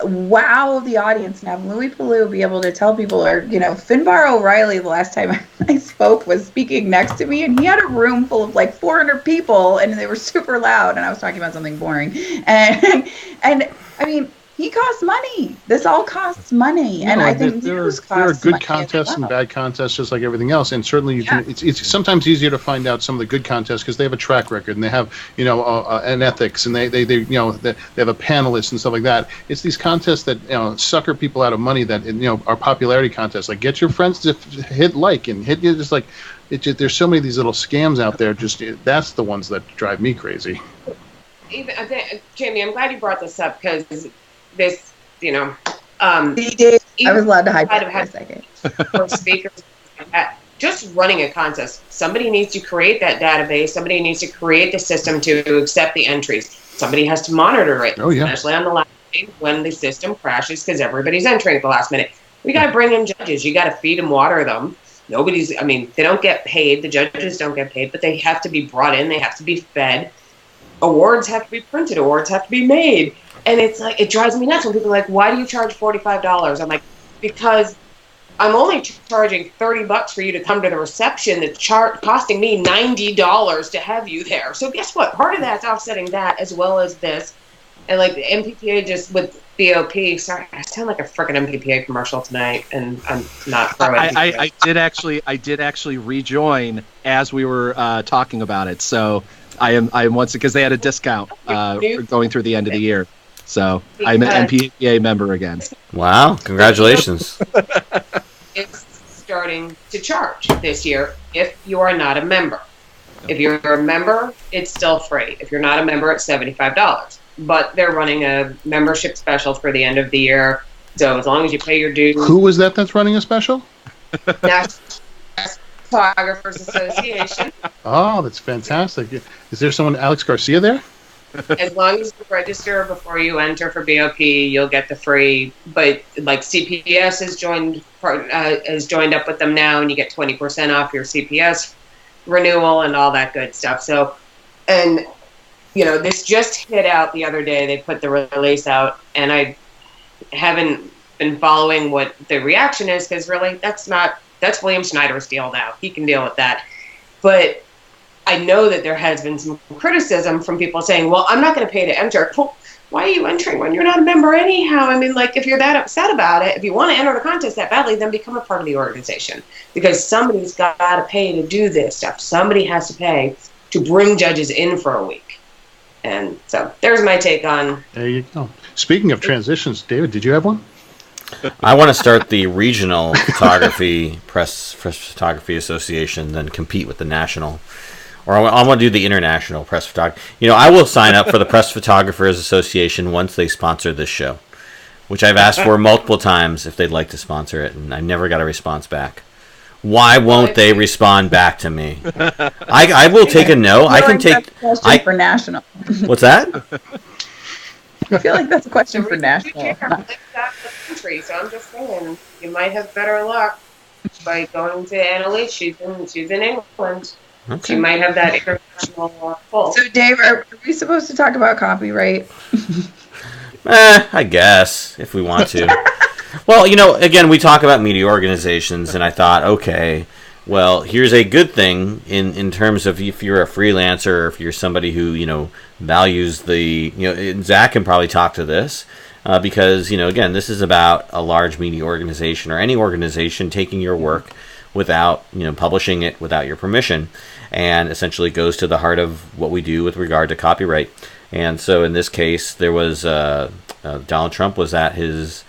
wow the audience and have Louis Palou be able to tell people, or, Finbar O'Reilly, the last time I spoke, was speaking next to me, and he had a room full of like 400 people, and they were super loud, and I was talking about something boring. And I mean, he costs money. This all costs money, and I think there are good contests and bad contests, just like everything else. And certainly, you can. It's sometimes easier to find out some of the good contests because they have a track record and they have an ethics, and they have a panelist and stuff like that. It's these contests that sucker people out of money that are popularity contests. Like get your friends to hit like and hit just like. There's so many of these little scams out there. That's the ones that drive me crazy. Jamie, I'm glad you brought this up because this, I was allowed to hide for a second. For speakers, just running a contest, somebody needs to create that database. Somebody needs to create the system to accept the entries. Somebody has to monitor it, especially on the last day when the system crashes because everybody's entering at the last minute. We got to bring in judges. You got to feed and water them. They don't get paid. The judges don't get paid, but they have to be brought in. They have to be fed. Awards have to be printed. Awards have to be made. And it's like, it drives me nuts when people are like, why do you charge $45? I'm like, because I'm only charging $30 for you to come to the reception that's costing me $90 to have you there. So guess what? Part of that's offsetting that as well as this. And like the MPPA just with BOP, sorry, I sound like a freaking MPPA commercial tonight, and I'm not pro I did actually rejoin as we were talking about it. So I am once, because they had a discount going through the end of the year. So I'm an MPPA member again. Wow, congratulations. It's starting to charge this year if you are not a member. If you're a member, it's still free. If you're not a member, it's $75. But they're running a membership special for the end of the year. So as long as you pay your dues. Who was that's running a special? National Photographers Association. Oh, that's fantastic. Is there someone, Alex Garcia, there? As long as you register before you enter for BOP, you'll get the free. But like CPS has joined up with them now, and you get 20% off your CPS renewal and all that good stuff. So, and this just hit out the other day. They put the release out, and I haven't been following what the reaction is because really that's William Schneider's deal now. He can deal with that, but I know that there has been some criticism from people saying, well, I'm not going to pay to enter. Well, why are you entering when you're not a member anyhow? I mean, like, if you're that upset about it, if you want to enter the contest that badly, then become a part of the organization, because somebody's got to pay to do this stuff. Somebody has to pay to bring judges in for a week. And so there's my take on. There you go. Speaking of transitions, David, did you have one? I want to start the regional photography press photography association, then compete with the national, or I want to do the international press photography. You know, I will sign up for the Press Photographers Association once they sponsor this show, which I've asked for multiple times if they'd like to sponsor it, and I never got a response back. Why won't they respond back to me? I will take a no. I can take. For national. What's that? I feel like that's a question for national. You can't live out the country, so I'm just saying you might have better luck by going to AtL. She's in England. Okay. She might have that international pull. So, Dave, are we supposed to talk about copyright? I guess, if we want to. Well, you know, again, we talk about media organizations, and I thought, okay, well, here's a good thing in terms of if you're a freelancer or if you're somebody who, you know, values the, you know, and Zach can probably talk to this, because, you know, again, this is about a large media organization or any organization taking your work without, you know, publishing it without your permission, and essentially goes to the heart of what we do with regard to copyright. And so in this case, there was Donald Trump was at his,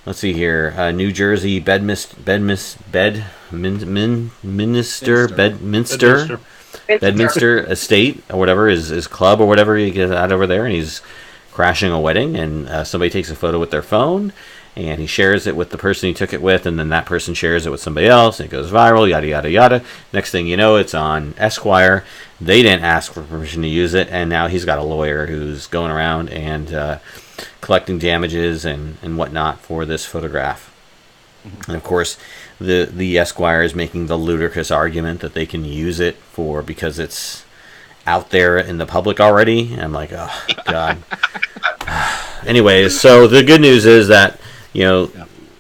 let's see here, New Jersey Bedminster estate or whatever, his club or whatever he gets out over there, and he's crashing a wedding, and somebody takes a photo with their phone, and he shares it with the person he took it with, and then that person shares it with somebody else, and it goes viral, yada, yada, yada. Next thing you know, it's on Esquire. They didn't ask for permission to use it, and now he's got a lawyer who's going around and collecting damages and whatnot for this photograph. And of course, the Esquire is making the ludicrous argument that they can use it for because it's out there in the public already. And I'm like, oh, God. Anyways, so the good news is that, you know,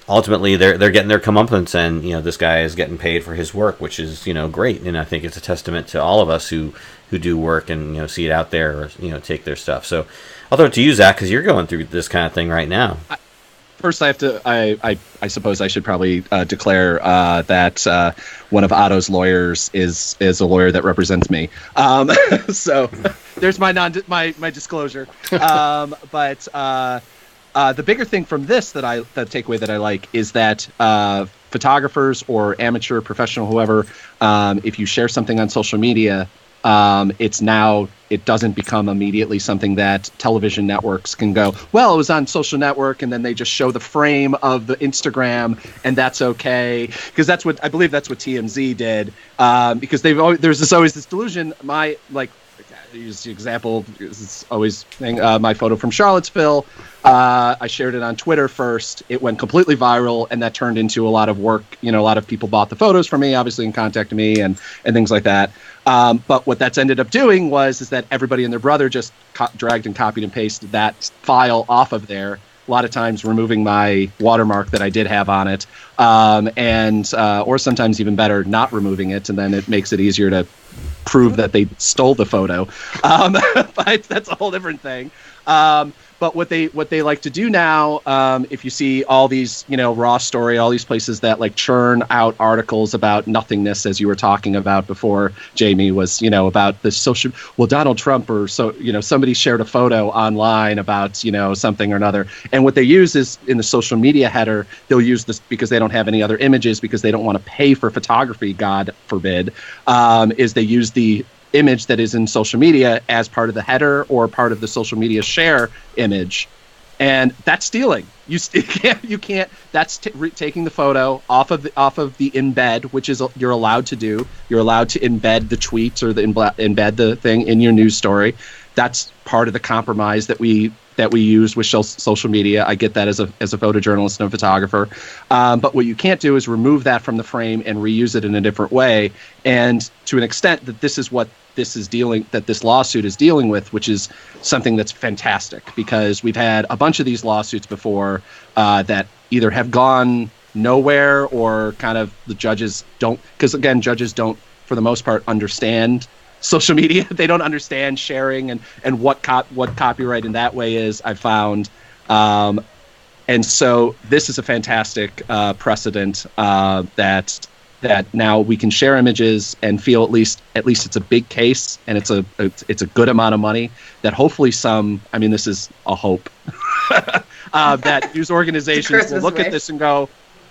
ultimately they're getting their comeuppance, and, you know, this guy is getting paid for his work, which is, you know, great. And I think it's a testament to all of us who do work and, you know, see it out there or, you know, take their stuff. So I'll throw it to you, Zach, because you're going through this kind of thing right now. First, I have to. I suppose I should probably declare that one of Otto's lawyers is a lawyer that represents me. So there's my disclosure. But the bigger thing from this the takeaway that I like is that photographers or amateur, professional, whoever, if you share something on social media, it doesn't become immediately something that television networks can go, well, it was on social network, and then they just show the frame of the Instagram, and that's okay, because I believe that's what TMZ did, because there's always this delusion. Use the example, it's always my photo from Charlottesville. I shared it on Twitter first. It went completely viral, and that turned into a lot of work. You know, a lot of people bought the photos from me, obviously, and contacted me and things like that. But what that's ended up doing is that everybody and their brother just dragged and copied and pasted that file off of there. A lot of times removing my watermark that I did have on it, or sometimes even better, not removing it, and then it makes it easier to prove that they stole the photo. But that's a whole different thing. But what they like to do now, if you see all these, you know, Raw Story, all these places that like churn out articles about nothingness, as you were talking about before, Jamie, was, you know, about the social. Well, Donald Trump or so, you know, somebody shared a photo online about, you know, something or another, and what they use is in the social media header, they'll use this because they don't have any other images, because they don't want to pay for photography, God forbid, is they use the image that is in social media as part of the header or part of the social media share image, and that's stealing. You can't. That's taking the photo off of the embed, which is you're allowed to do. You're allowed to embed the tweets or embed the thing in your news story. That's part of the compromise that we use with social media. I get that as a photojournalist and a photographer. But what you can't do is remove that from the frame and reuse it in a different way. And to an extent that this is what this lawsuit is dealing with, which is something that's fantastic, because we've had a bunch of these lawsuits before that either have gone nowhere or kind of the judges don't, because again, judges don't, for the most part, understand social media. They don't understand sharing and what copyright in that way is, I've found. And so this is a fantastic precedent that now we can share images and feel at least it's a big case, and it's a good amount of money that hopefully this is a hope, that news organizations will look at this and go,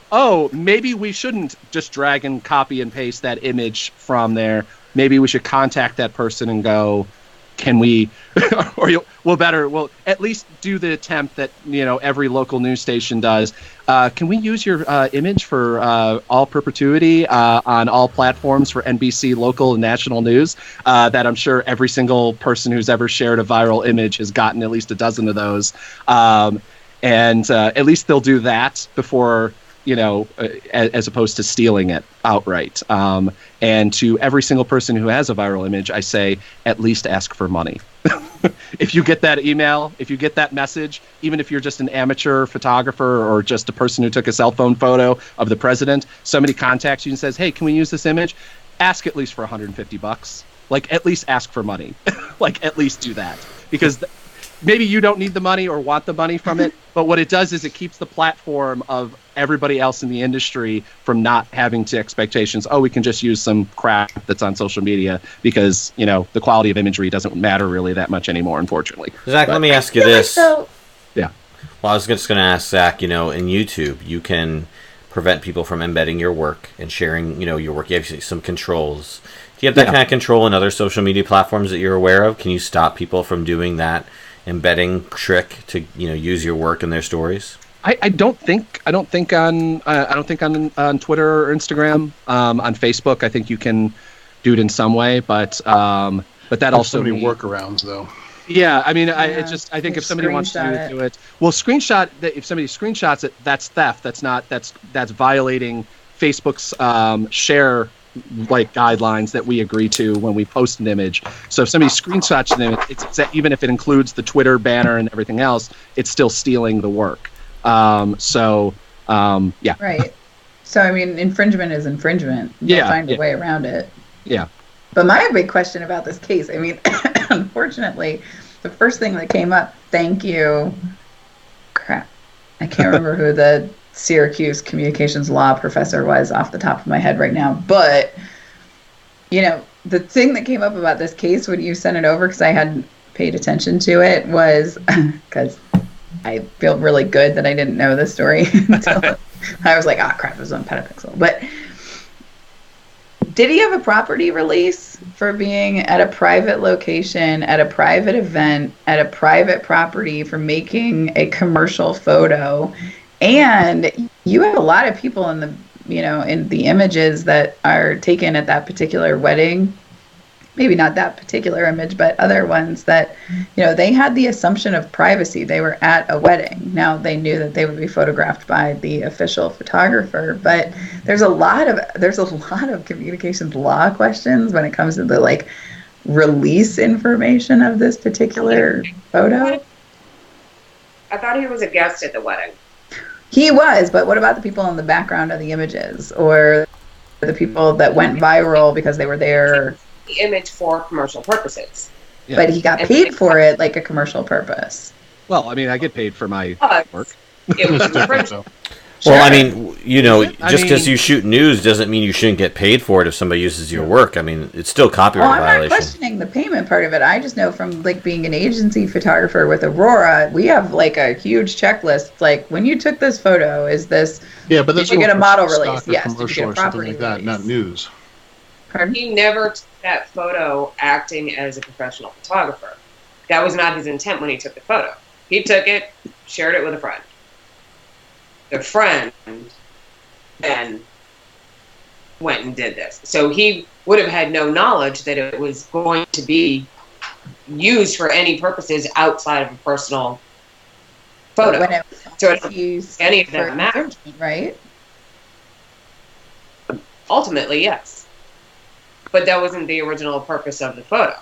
oh, maybe we shouldn't just drag and copy and paste that image from there. Maybe we should contact that person and go, can we, we'll at least do the attempt that, every local news station does. Can we use your image for all perpetuity on all platforms for NBC local and national news? That I'm sure every single person who's ever shared a viral image has gotten at least a dozen of those. And at least they'll do that before, as opposed to stealing it outright. And to every single person who has a viral image, I say, at least ask for money. If you get that email, if you get that message, even if you're just an amateur photographer or just a person who took a cell phone photo of the president, somebody contacts you and says, hey, can we use this image? Ask at least for $150. Like, at least ask for money. Like, at least do that. Because maybe you don't need the money or want the money from it, but what it does is it keeps the platform of everybody else in the industry from not having to expectations, oh, we can just use some crap that's on social media, because, the quality of imagery doesn't matter really that much anymore, unfortunately. Zach, let me ask you this. Yeah. Well, I was just going to ask Zach, in YouTube, you can prevent people from embedding your work and sharing, your work. You have some controls. Do you have that kind of control in other social media platforms that you're aware of? Can you stop people from doing that embedding trick to use your work in their stories? I don't think on Twitter or Instagram. On Facebook, I think you can do it in some way, but that also so many workarounds though. Yeah, I think if somebody wants to do it, well, if somebody screenshots it, that's theft. That's violating Facebook's share guidelines that we agree to when we post an image. So if somebody screenshots an image, it's even if it includes the Twitter banner and everything else, it's still stealing the work. Yeah. Right. So infringement is infringement. You'll find a way around it. Yeah. But my big question about this case, unfortunately, the first thing that came up, thank you. Crap. I can't remember who the Syracuse communications law professor was off the top of my head right now. But, the thing that came up about this case when you sent it over, because I hadn't paid attention to it, was because I feel really good that I didn't know this story until I was like, crap, it was on Petapixel. But did he have a property release for being at a private location, at a private event, at a private property, for making a commercial photo? And you have a lot of people in the, in the images that are taken at that particular wedding. Maybe not that particular image, but other ones that, they had the assumption of privacy. They were at a wedding. Now they knew that they would be photographed by the official photographer, but there's a lot of communications law questions when it comes to the release information of this particular photo. I thought he was a guest at the wedding. He was, but what about the people in the background of the images, or the people that went viral because they were there? The image for commercial purposes. Yeah. But he got paid for it like a commercial purpose. Well, I get paid for my work. It was different. Sure. Well, just because you shoot news doesn't mean you shouldn't get paid for it if somebody uses your work. It's still copyright violation. I'm not questioning the payment part of it. I just know from being an agency photographer with Aurora, we have a huge checklist. It's when you took this photo, is this? Yeah, but that's did you get a model release? Yes. Did you get a property release? Like that, not news. Pardon? He never took that photo acting as a professional photographer. That was not his intent when he took the photo. He took it, shared it with a friend. The friend then went and did this. So he would have had no knowledge that it was going to be used for any purposes outside of a personal photo. When it so was used any of that matters, right? Ultimately, yes. But that wasn't the original purpose of the photo.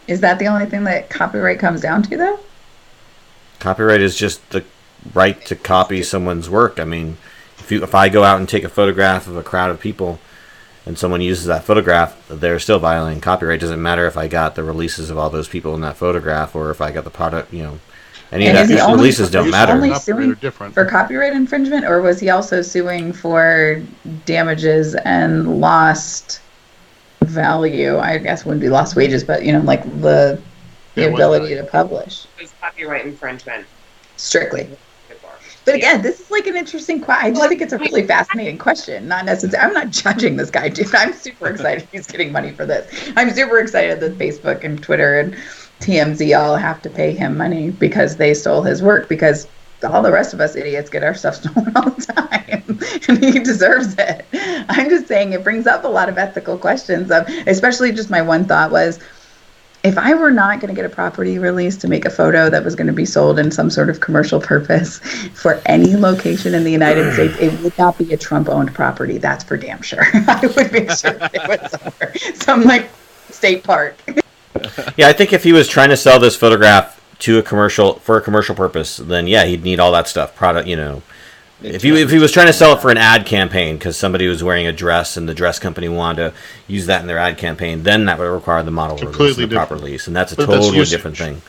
Is that the only thing that copyright comes down to, though? Copyright is just the right to copy someone's work. If I go out and take a photograph of a crowd of people, and someone uses that photograph, they're still violating copyright. It doesn't matter if I got the releases of all those people in that photograph or if I got the product, any of that releases don't matter. Only suing for copyright infringement, or was he also suing for damages and lost value? I guess wouldn't be lost wages, but like the ability to publish. It was copyright infringement. Strictly. But again, this is like an interesting question. I just think it's a really fascinating question. Not necessarily. I'm not judging this guy, dude. I'm super excited he's getting money for this. I'm super excited that Facebook and Twitter and TMZ all have to pay him money because they stole his work, because all the rest of us idiots get our stuff stolen all the time, and he deserves it. I'm just saying it brings up a lot of ethical questions of, especially just my one thought was, if I were not going to get a property release to make a photo that was going to be sold in some sort of commercial purpose for any location in the United States, it would not be a Trump-owned property. That's for damn sure. I would make sure it was somewhere, some like state park. Yeah, I think if he was trying to sell this photograph to a commercial purpose, then yeah, he'd need all that stuff. Product, If he was trying to sell it for an ad campaign because somebody was wearing a dress and the dress company wanted to use that in their ad campaign, then that would require the model release and the proper release, and that's a totally different thing.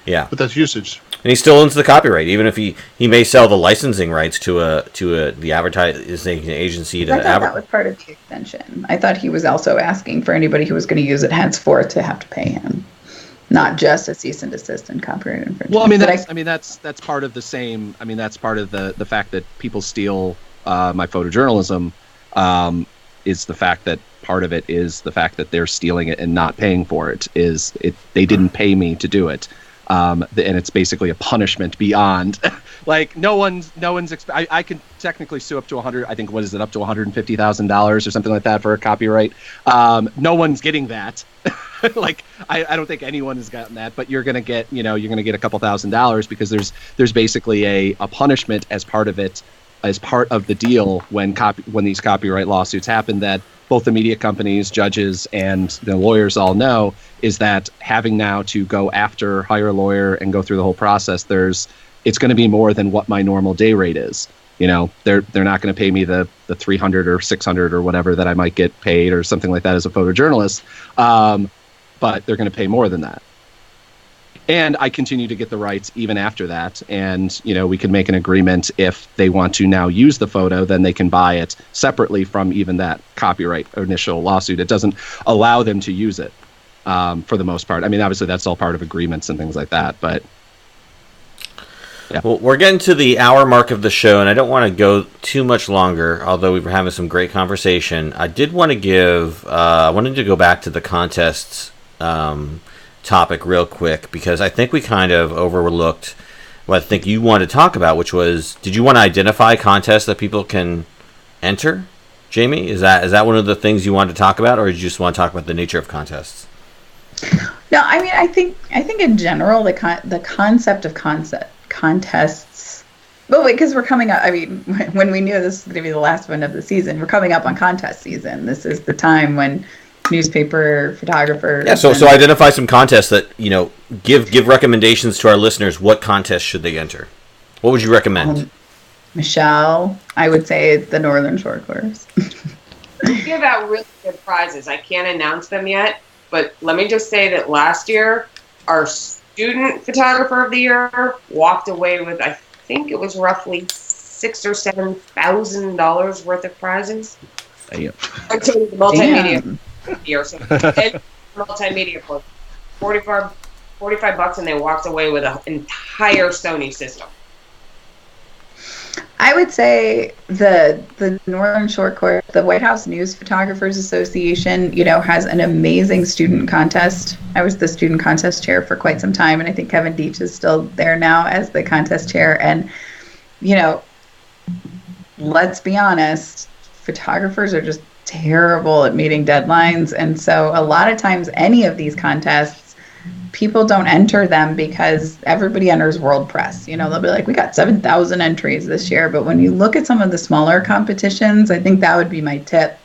Yeah, but that's usage, and he still owns the copyright, even if he may sell the licensing rights to the advertising agency to. I thought that was part of the extension. I thought he was also asking for anybody who was going to use it henceforth to have to pay him. Not just a cease and desist and copyright infringement. Well, that's part of the same. That's part of the fact that people steal my photojournalism. Is the fact that part of it is the fact that they're stealing it and not paying for it. They didn't pay me to do it, and it's basically a punishment beyond. Like no one's. I can technically sue up to 100. I think what is it, up to $150,000 or something like that for a copyright. No one's getting that. Like I don't think anyone has gotten that, but you're gonna get a couple $1,000 because there's basically a punishment as part of it, as part of the deal when these copyright lawsuits happen, that both the media companies, judges, and the lawyers all know, is that having now to hire a lawyer and go through the whole process, it's going to be more than what my normal day rate is. They're not going to pay me the $300 or $600 or whatever that I might get paid or something like that as a photojournalist. But they're going to pay more than that. And I continue to get the rights even after that. And, we can make an agreement if they want to now use the photo, then they can buy it separately from even that copyright initial lawsuit. It doesn't allow them to use it for the most part. Obviously, that's all part of agreements and things like that. But yeah. Well, we're getting to the hour mark of the show, and I don't want to go too much longer, although we were having some great conversation. I did want to I wanted to go back to the contests topic real quick, because I think we kind of overlooked what I think you wanted to talk about, which was, did you want to identify contests that people can enter, Jamie? Is that one of the things you wanted to talk about, or did you just want to talk about the nature of contests? No, I think in general the concept of contests. But wait, because we're coming up. When we knew this was going to be the last one of the season, we're coming up on contest season. This is the time when newspaper photographers. Yeah, so identify some contests that give recommendations to our listeners. What contests should they enter? What would you recommend? Michelle, I would say the Northern Shore Course. We give out really good prizes. I can't announce them yet, but let me just say that last year our student photographer of the year walked away with, I think it was roughly $6,000 or $7,000 worth of prizes. Damn. I told the multimedia year, so multimedia for $45, and they walked away with an entire Sony system. I would say the Northern Shore Course, the White House News Photographers Association, has an amazing student contest. I was the student contest chair for quite some time, and I think Kevin Deitch is still there now as the contest chair. And, let's be honest, photographers are just terrible at meeting deadlines. And so a lot of times any of these contests, people don't enter them because everybody enters World Press. They'll be like, we got 7,000 entries this year. But when you look at some of the smaller competitions, I think that would be my tip,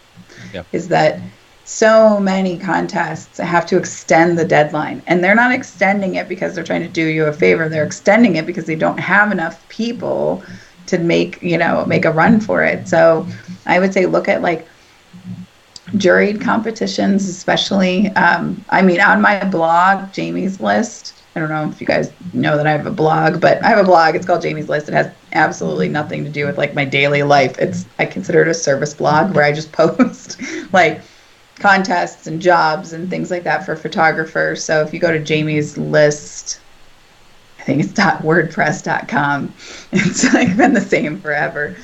is that so many contests have to extend the deadline. And they're not extending it because they're trying to do you a favor. They're extending it because they don't have enough people to make a run for it. So I would say look at juried competitions, especially. I mean, on my blog, Jamie's List. I don't know if you guys know that I have a blog, but I have a blog. It's called Jamie's List. It has absolutely nothing to do with like my daily life. I consider it a service blog where I just post like contests and jobs and things like that for photographers. So if you go to Jamie's List, I think it's .wordpress.com. It's like been the same forever.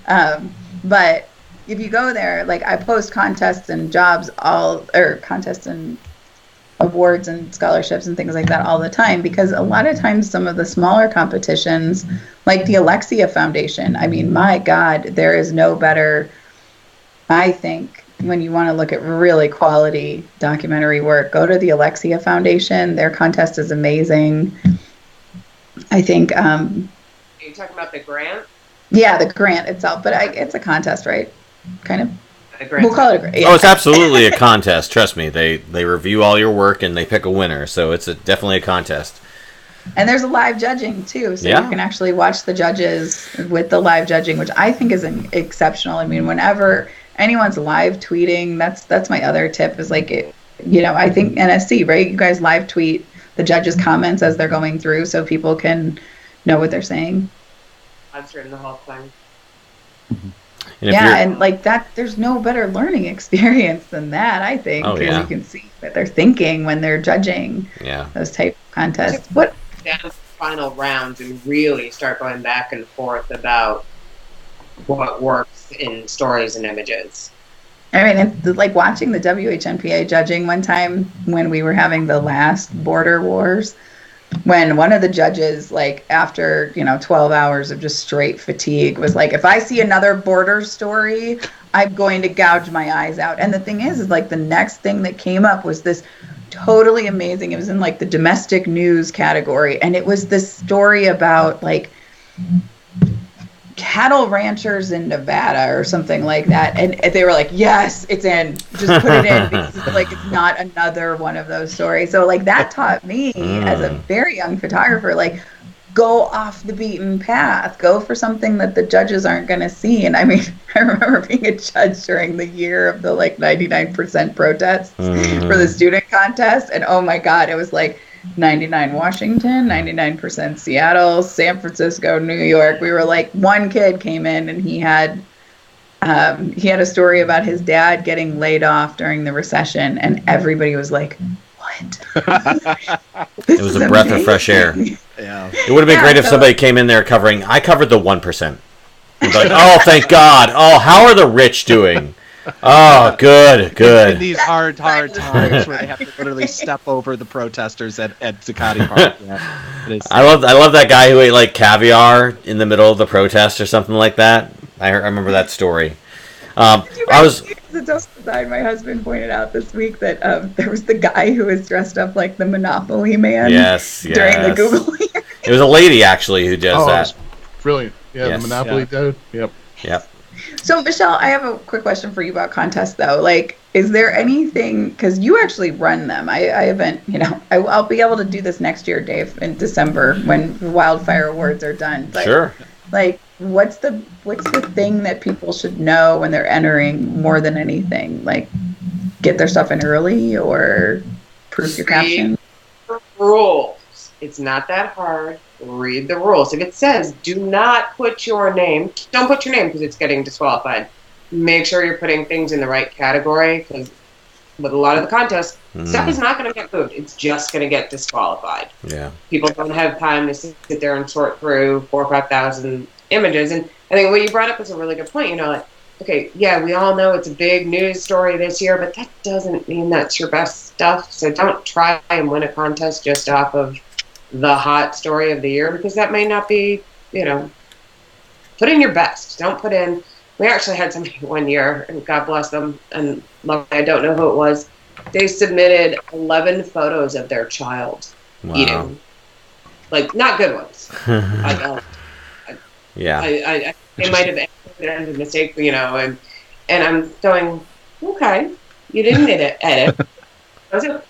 But if you go there, like I post contests and jobs contests and awards and scholarships and things like that all the time, because a lot of times some of the smaller competitions, like the Alexia Foundation, I mean, my God, there is no better, I think, when you want to look at really quality documentary work, go to the Alexia Foundation. Their contest is amazing. I think. Are you talking about the grant? Yeah, the grant itself, but it's a contest, right? Kind of. We'll call it a grant. Yeah. Oh, it's absolutely a contest. Trust me. They review all your work and they pick a winner. So it's definitely a contest. And there's a live judging too, so you can actually watch the judges with the live judging, which I think is exceptional. I mean, whenever anyone's live tweeting, that's my other tip is like, I think NSC, right? You guys live tweet the judges' comments as they're going through, so people can know what they're saying. I've written the whole thing. And like that, there's no better learning experience than that, I think, because you can see what they're thinking when they're judging those type of contests. What down to the final rounds and really start going back and forth about what works in stories and images. I mean, it's like watching the WHNPA judging one time when we were having the last border wars, when one of the judges, like after 12 hours of just straight fatigue, was like, if I see another border story, I'm going to gouge my eyes out. And the thing is like the next thing that came up was this totally amazing, it was in like the domestic news category, and it was this story about like cattle ranchers in Nevada or something like that, and they were like, yes, it's in, just put it in, because it's not another one of those stories. So like that taught me as a very young photographer, like, go off the beaten path, go for something that the judges aren't going to see. And I mean, I remember being a judge during the year of the like 99% protests for the student contest, and oh my God, it was like 99 Washington, 99% Seattle, San Francisco, New York. We were like, one kid came in and he had a story about his dad getting laid off during the recession, and everybody was like, what? It was a breath of fresh air. Yeah. It would have been great if somebody came in there I covered the 1%. Like, oh, thank God. Oh, how are the rich doing? Oh, good. In these hard times where they have to literally step over the protesters at Zuccotti Park. Yeah, I love that guy who ate like caviar in the middle of the protest or something like that. I remember that story. My husband pointed out this week that there was the guy who was dressed up like the Monopoly man. Yes. During the Google hearing. It was a lady actually who does that. Brilliant. Yeah, yes. The Monopoly dude. Yep. So Michelle, I have a quick question for you about contests though. Like, is there anything, because you actually run them? I haven't. I'll be able to do this next year, Dave, in December when the Wildfire Awards are done. But, sure. Like, what's the thing that people should know when they're entering more than anything? Like, get their stuff in early or proof your caption? Rules. It's not that hard. Read the rules. If it says do not put your name, don't put your name because it's getting disqualified. Make sure you're putting things in the right category, because with a lot of the contests, stuff is not going to get moved. It's just going to get disqualified. Yeah. People don't have time to sit there and sort through 4,000 or 5,000 images. And I think what you brought up is a really good point. Like, okay, yeah, we all know it's a big news story this year, but that doesn't mean that's your best stuff. So don't try and win a contest just off of the hot story of the year, because that may not be, put in your best. Don't put in, we actually had somebody one year, and God bless them, and luckily I don't know who it was, they submitted 11 photos of their child eating. Like, not good ones. It might have ended a mistake, and I'm going, okay, you didn't edit.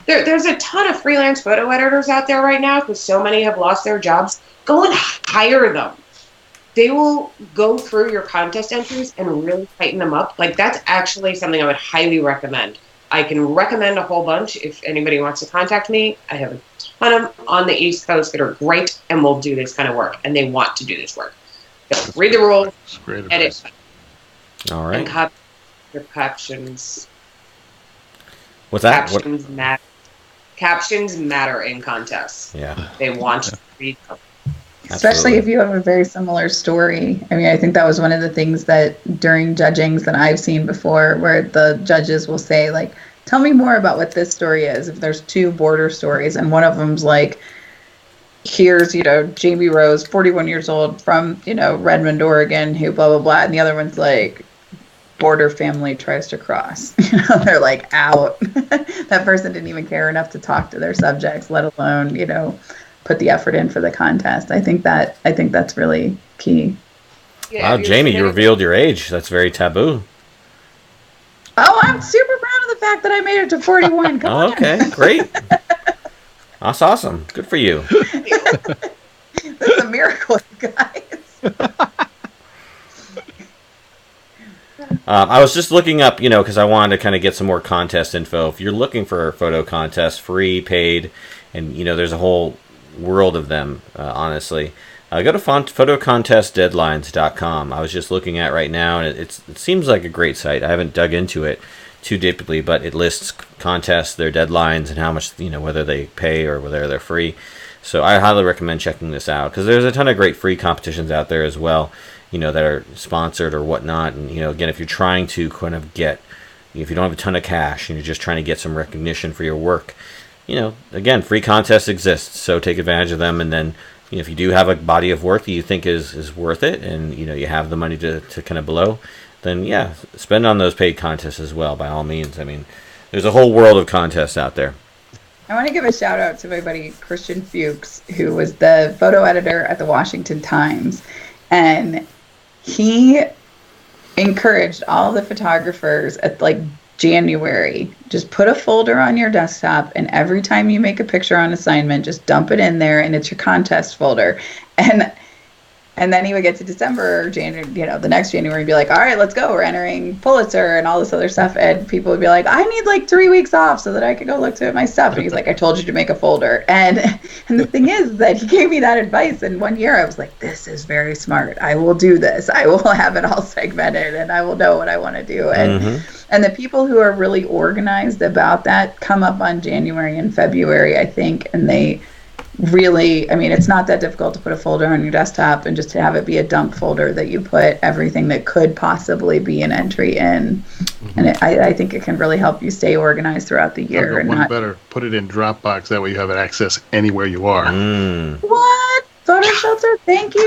There's a ton of freelance photo editors out there right now, because so many have lost their jobs. Go and hire them. they will go through your contest entries and really tighten them up. Like, that's actually something I would highly recommend. I can recommend a whole bunch if anybody wants to contact me. I have a ton of them on the East Coast that are great and will do this kind of work, and they want to do this work. So read the rules, edit, all right, and copy your captions. What's that? Captions matter in contests. Yeah, they want to read them. Especially if you have a very similar story. I mean, I think that was one of the things that during judgings that I've seen before, where the judges will say, like, tell me more about what this story is. If there's two border stories, and one of them's like, here's, Jamie Rose, 41 years old from, Redmond, Oregon, who blah, blah, blah. And the other one's like, border family tries to cross. They're like out. That person didn't even care enough to talk to their subjects, let alone, put the effort in for the contest. I think that's really key. Yeah, wow, Jamie, you revealed your age. That's very taboo. Oh, I'm super proud of the fact that I made it to 41. Come on. Okay, great. That's awesome. Good for you. This is a miracle, you guys. I was just looking up, because I wanted to kind of get some more contest info. If you're looking for a photo contest, free, paid, and, there's a whole world of them, honestly. Go to photocontestdeadlines.com. I was just looking at right now, and it seems like a great site. I haven't dug into it too deeply, but it lists contests, their deadlines, and how much, whether they pay or whether they're free. So I highly recommend checking this out, because there's a ton of great free competitions out there as well, that are sponsored or whatnot. And, again, if you're trying to kind of get, if you don't have a ton of cash and you're just trying to get some recognition for your work, again, free contests exist, so take advantage of them. And then, if you do have a body of work that you think is worth it, and, you have the money to kind of blow, then, yeah, spend on those paid contests as well, by all means. I mean, there's a whole world of contests out there. I want to give a shout out to my buddy Christian Fuchs, who was the photo editor at the Washington Times. And he encouraged all the photographers at January, just put a folder on your desktop, and every time you make a picture on assignment, just dump it in there, and it's your contest folder. And then he would get to December or January, the next January, and be like, all right, let's go. We're entering Pulitzer and all this other stuff. And people would be like, I need 3 weeks off so that I could go look at my stuff. And he's like, I told you to make a folder. And the thing is that he gave me that advice. And one year I was like, this is very smart. I will do this. I will have it all segmented, and I will know what I want to do. And the people who are really organized about that come up on January and February, I think, and they really, I mean, it's not that difficult to put a folder on your desktop and just to have it be a dump folder that you put everything that could possibly be an entry in. Mm-hmm. And I think it can really help you stay organized throughout the year. And one better, put it in Dropbox. That way you have it access anywhere you are. What? Photo Shelter, thank you.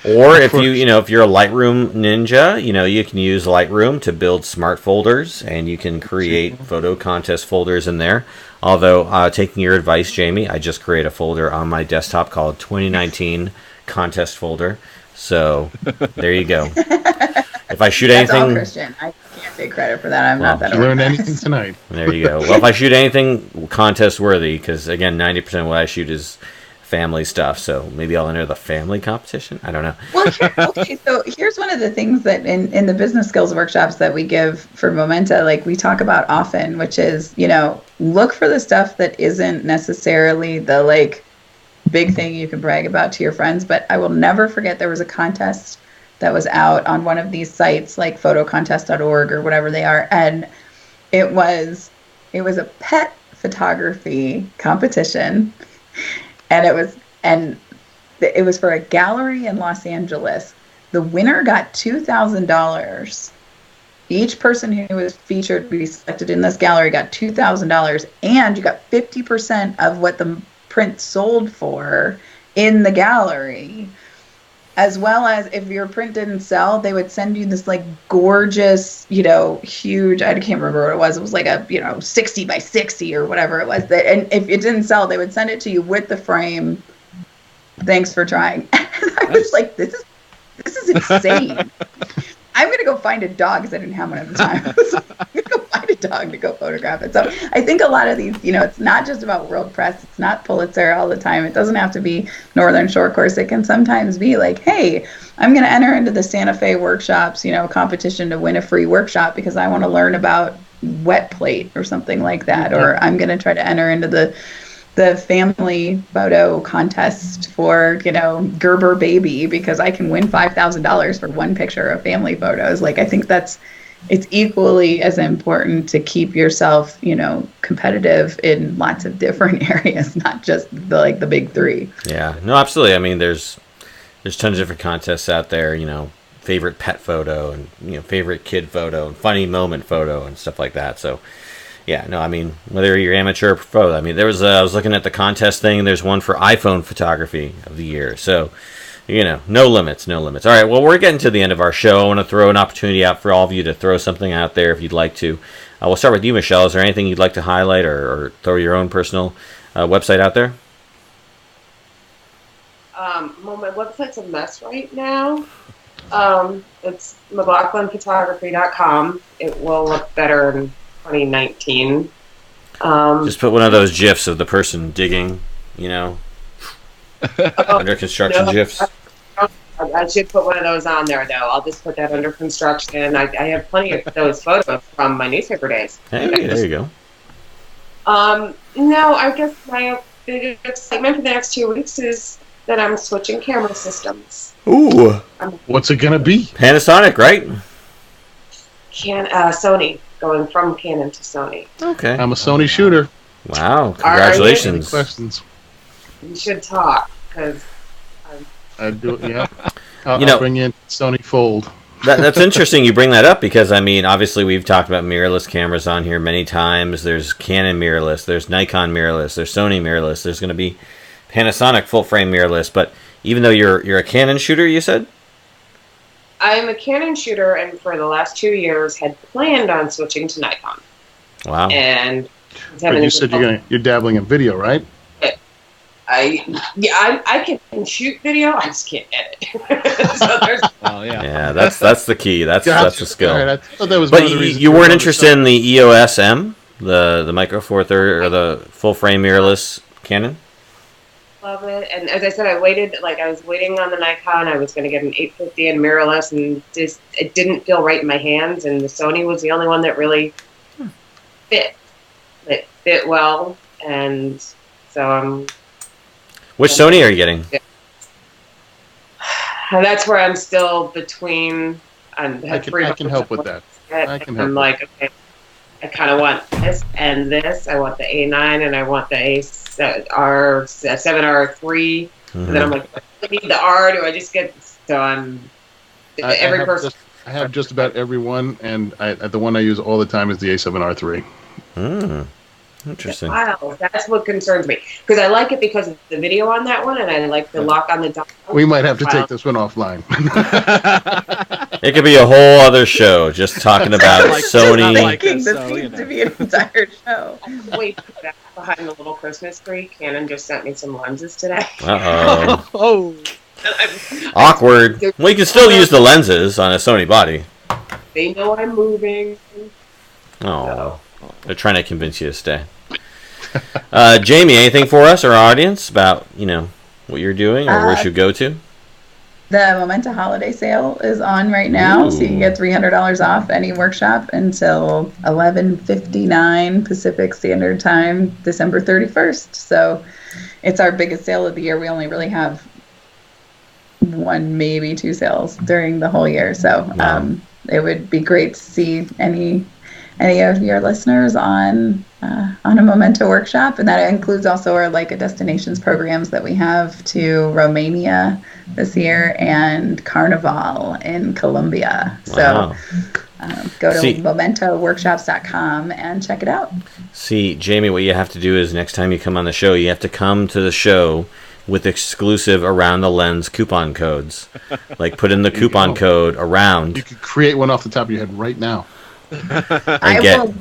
Or if if you're a Lightroom ninja, you can use Lightroom to build smart folders, and you can create photo contest folders in there. Although, taking your advice, Jamie, I just created a folder on my desktop called 2019 Contest Folder. So, there you go. If I shoot anything... That's all Christian. I can't take credit for that. I'm not that organized. Learn anything tonight. There you go. Well, if I shoot anything contest-worthy, because, again, 90% of what I shoot is family stuff, so maybe I'll enter the family competition. I don't know. Well, okay, so here's one of the things that in the business skills workshops that we give for Momenta, we talk about often, which is, look for the stuff that isn't necessarily the big thing you can brag about to your friends. But I will never forget, there was a contest that was out on one of these sites like photocontest.org or whatever they are, and it was a pet photography competition. And it was for a gallery in Los Angeles. The winner got $2,000. Each person who was featured to be selected in this gallery got $2,000, and you got 50% of what the print sold for in the gallery. As well as if your print didn't sell, they would send you this gorgeous, huge, I can't remember what it was. It was a 60 by 60 or whatever it was. And if it didn't sell, they would send it to you with the frame. Thanks for trying. And I was like, this is insane. I'm going to go find a dog, because I didn't have one at the time. I'm going to go find a dog to go photograph it. So I think a lot of these, it's not just about world press. It's not Pulitzer all the time. It doesn't have to be Northern Shore course. It can sometimes be like, hey, I'm going to enter into the Santa Fe workshops, competition to win a free workshop because I want to learn about wet plate or something like that. Or I'm going to try to enter into the family photo contest for, Gerber baby because I can win $5,000 for one picture of family photos. Like, I think it's equally as important to keep yourself, competitive in lots of different areas, not just the big three. Yeah, no, absolutely. I mean, there's tons of different contests out there, favorite pet photo and, favorite kid photo and funny moment photo and stuff like that. So, yeah, no, I mean, whether you're amateur or pro, I mean, there was I was looking at the contest thing, and there's one for iPhone photography of the year. So, no limits, no limits. All right, well, we're getting to the end of our show. I want to throw an opportunity out for all of you to throw something out there if you'd like to. We'll start with you, Michelle. Is there anything you'd like to highlight or throw your own personal website out there? Well, my website's a mess right now. It's McLoughlinphotography.com. It will look better in 2019. Just put one of those GIFs of the person digging, under construction GIFs. I should put one of those on there, though. I'll just put that under construction. I have plenty of those photos from my newspaper days. Hey, there you go. No, I guess my big excitement for the next 2 weeks is that I'm switching camera systems. Ooh. What's it going to be? Panasonic, right? Sony. Going from Canon to Sony. Okay. I'm a Sony shooter. Wow. Congratulations. Questions? You should talk, because I do, yeah. I'll bring in Sony Fold. That's interesting you bring that up because, I mean, obviously we've talked about mirrorless cameras on here many times. There's Canon mirrorless. There's Nikon mirrorless. There's Sony mirrorless. There's going to be Panasonic full-frame mirrorless. But even though you're a Canon shooter, you said? I'm a Canon shooter, and for the last 2 years had planned on switching to Nikon. Wow. And but you said you're dabbling in video, right? I can shoot video. I just can't edit. So there's. Oh yeah. Yeah, that's the key. That's the skill. Right, I thought that was but one of the reasons you weren't interested in the EOS M, the Micro Four Third or the full frame mirrorless Canon? Love it. And as I said, I was waiting on the Nikon. I was going to get an 850 and mirrorless, and just it didn't feel right in my hands. And the Sony was the only one that really fit. It fit well, and so I'm. Which Sony are you getting? And that's where I'm still between. I can help with that. I'm like, okay, I kind of want this and this. I want the A9 and I want the R7R3. Mm-hmm. And then I'm like, do I need the R? Do I just get? So I'm. I have just about every one, and the one I use all the time is the A7R3. Interesting. Wow, that's what concerns me. Because I like it because of the video on that one, and I like the lock on the dial. We might have to take this one offline. It could be a whole other show just talking about Sony. This needs to be an entire show. Wait, behind the little Christmas tree, Canon just sent me some lenses today. Uh-oh. Oh. Awkward. Well, you can still use the lenses on a Sony body. They know I'm moving. Oh, they're trying to convince you to stay. Jamie, anything for us or our audience about what you're doing or where you should go to? The Momenta holiday sale is on right now, so you can get $300 off any workshop until 11:59 Pacific Standard Time, December 31st. So it's our biggest sale of the year. We only really have one, maybe two sales during the whole year. So it would be great to see any of your listeners on a Momenta workshop, and that includes also our Leica Destinations programs that we have to Romania this year and Carnival in Colombia. Wow. So go to momentaworkshops.com and check it out. See, Jamie, what you have to do is next time you come on the show, you have to come to the show with exclusive Around the Lens coupon codes. Like put in the coupon code around. You could create one off the top of your head right now. I will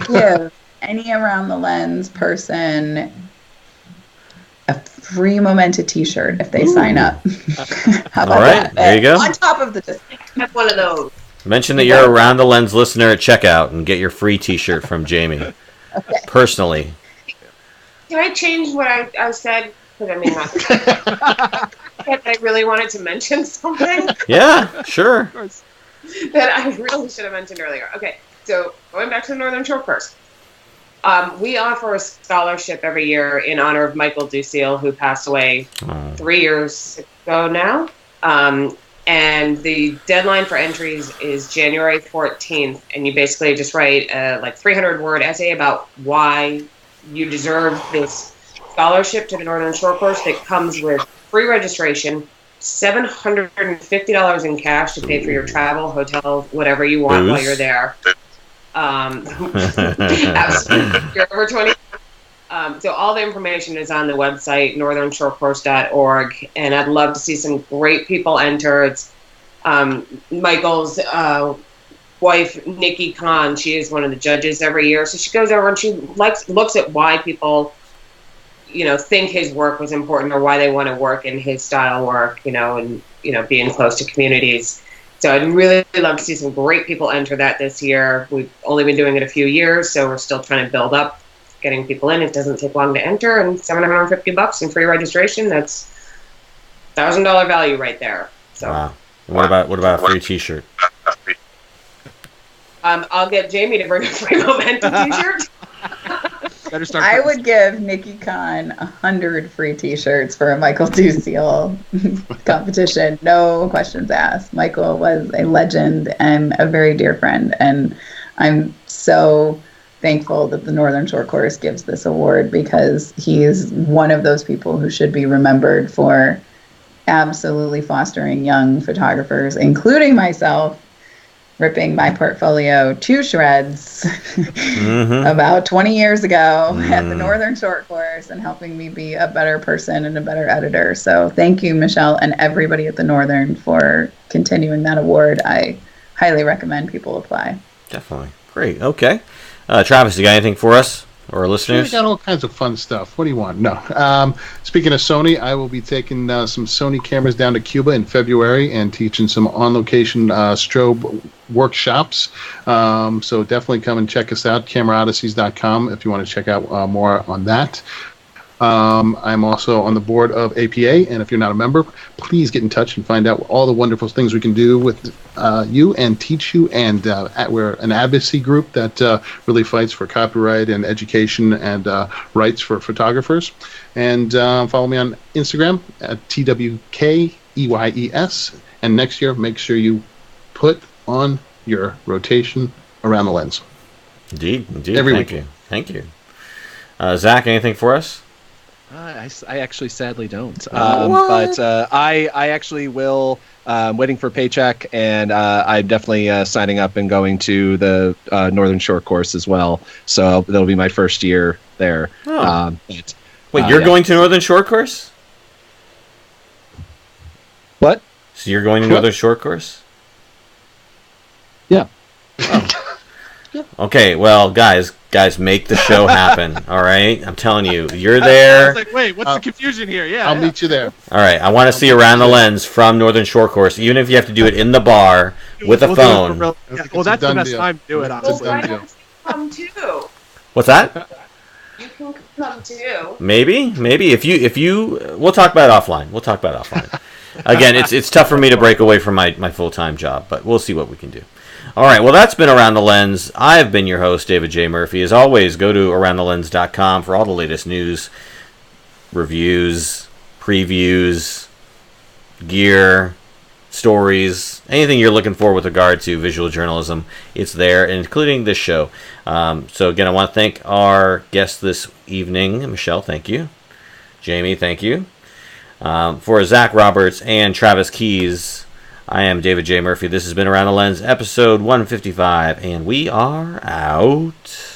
give any Around the Lens person a free Momenta t-shirt if they sign up. How about all right, that? there you go. On top of the discount. I have one of those. Mention that you're a Around the Lens listener at checkout and get your free T-shirt from Jamie. Okay. Personally. Can I change what I said? Because I mean, not that I really wanted to mention something. Yeah, sure. That I really should have mentioned earlier. Okay, so going back to the Northern Shore Course. We offer a scholarship every year in honor of Michael Ducille, who passed away 3 years ago now. And the deadline for entries is January 14th. And you basically just write a 300-word essay about why you deserve this scholarship to the Northern Shore Course that comes with free registration, $750 in cash to pay for your travel, hotel, whatever you want while you're there. Absolutely. You're over 20. So all the information is on the website, northernshorecourse.org, and I'd love to see some great people enter. It's Michael's wife, Nikki Khan. She is one of the judges every year. So she goes over and she looks at why people, think his work was important or why they want to work in his style work, and, being close to communities. So I'd really love to see some great people enter that this year. We've only been doing it a few years, so we're still trying to build up getting people in. It doesn't take long to enter, and $750 in free registration, that's $1,000 value right there. So wow. What about a free T-shirt? I'll get Jamie to bring a free Momentum T-shirt. I would give Nikki Khan 100 free T-shirts for a Michael Ducille competition. No questions asked. Michael was a legend and a very dear friend, and I'm so thankful that the Northern Shore Course gives this award because he is one of those people who should be remembered for absolutely fostering young photographers, including myself, ripping my portfolio to shreds about 20 years ago at the Northern Shore Course and helping me be a better person and a better editor. So thank you, Michelle, and everybody at the Northern for continuing that award. I highly recommend people apply. Definitely. Great. Okay. Travis, you got anything for us or our listeners? We got all kinds of fun stuff. What do you want? No. Speaking of Sony, I will be taking some Sony cameras down to Cuba in February and teaching some on-location strobe workshops. So definitely come and check us out, cameraodysseys.com, if you want to check out more on that. I'm also on the board of APA, and if you're not a member, please get in touch and find out all the wonderful things we can do with you and teach you. And we're an advocacy group that really fights for copyright and education and rights for photographers. And follow me on Instagram at TWKEYES. And next year, make sure you put on your rotation around the lens. Indeed. Every Thank week. you. Thank you. Zach, anything for us? I actually sadly don't. But I actually will. Waiting for a paycheck, and I'm definitely signing up and going to the Northern Shore course as well. So that'll be my first year there. Oh. Wait, you're going to Northern Shore course? What? So you're going to Northern Shore course? Yeah. Oh. Okay, well, guys, make the show happen. All right, I'm telling you, you're there. I was like, wait, what's the confusion here? Yeah, I'll meet you there. All right, I want to see Around the Lens from Northern Shore course, even if you have to do it in the bar with a phone. Well, that's the best time to do it. Honestly. Why don't you come too? What's that? You can come too. Maybe. If you, we'll talk about it offline. Again, it's tough for me to break away from my full-time job, but we'll see what we can do. All right, well, that's been Around the Lens. I've been your host, David J. Murphy. As always, go to aroundthelens.com for all the latest news, reviews, previews, gear, stories, anything you're looking for with regard to visual journalism. It's there, including this show. So, again, I want to thank our guest this evening. Michelle, thank you. Jamie, thank you. For Zach Roberts and Travis Keys, I am David J. Murphy. This has been Around the Lens, episode 155, and we are out.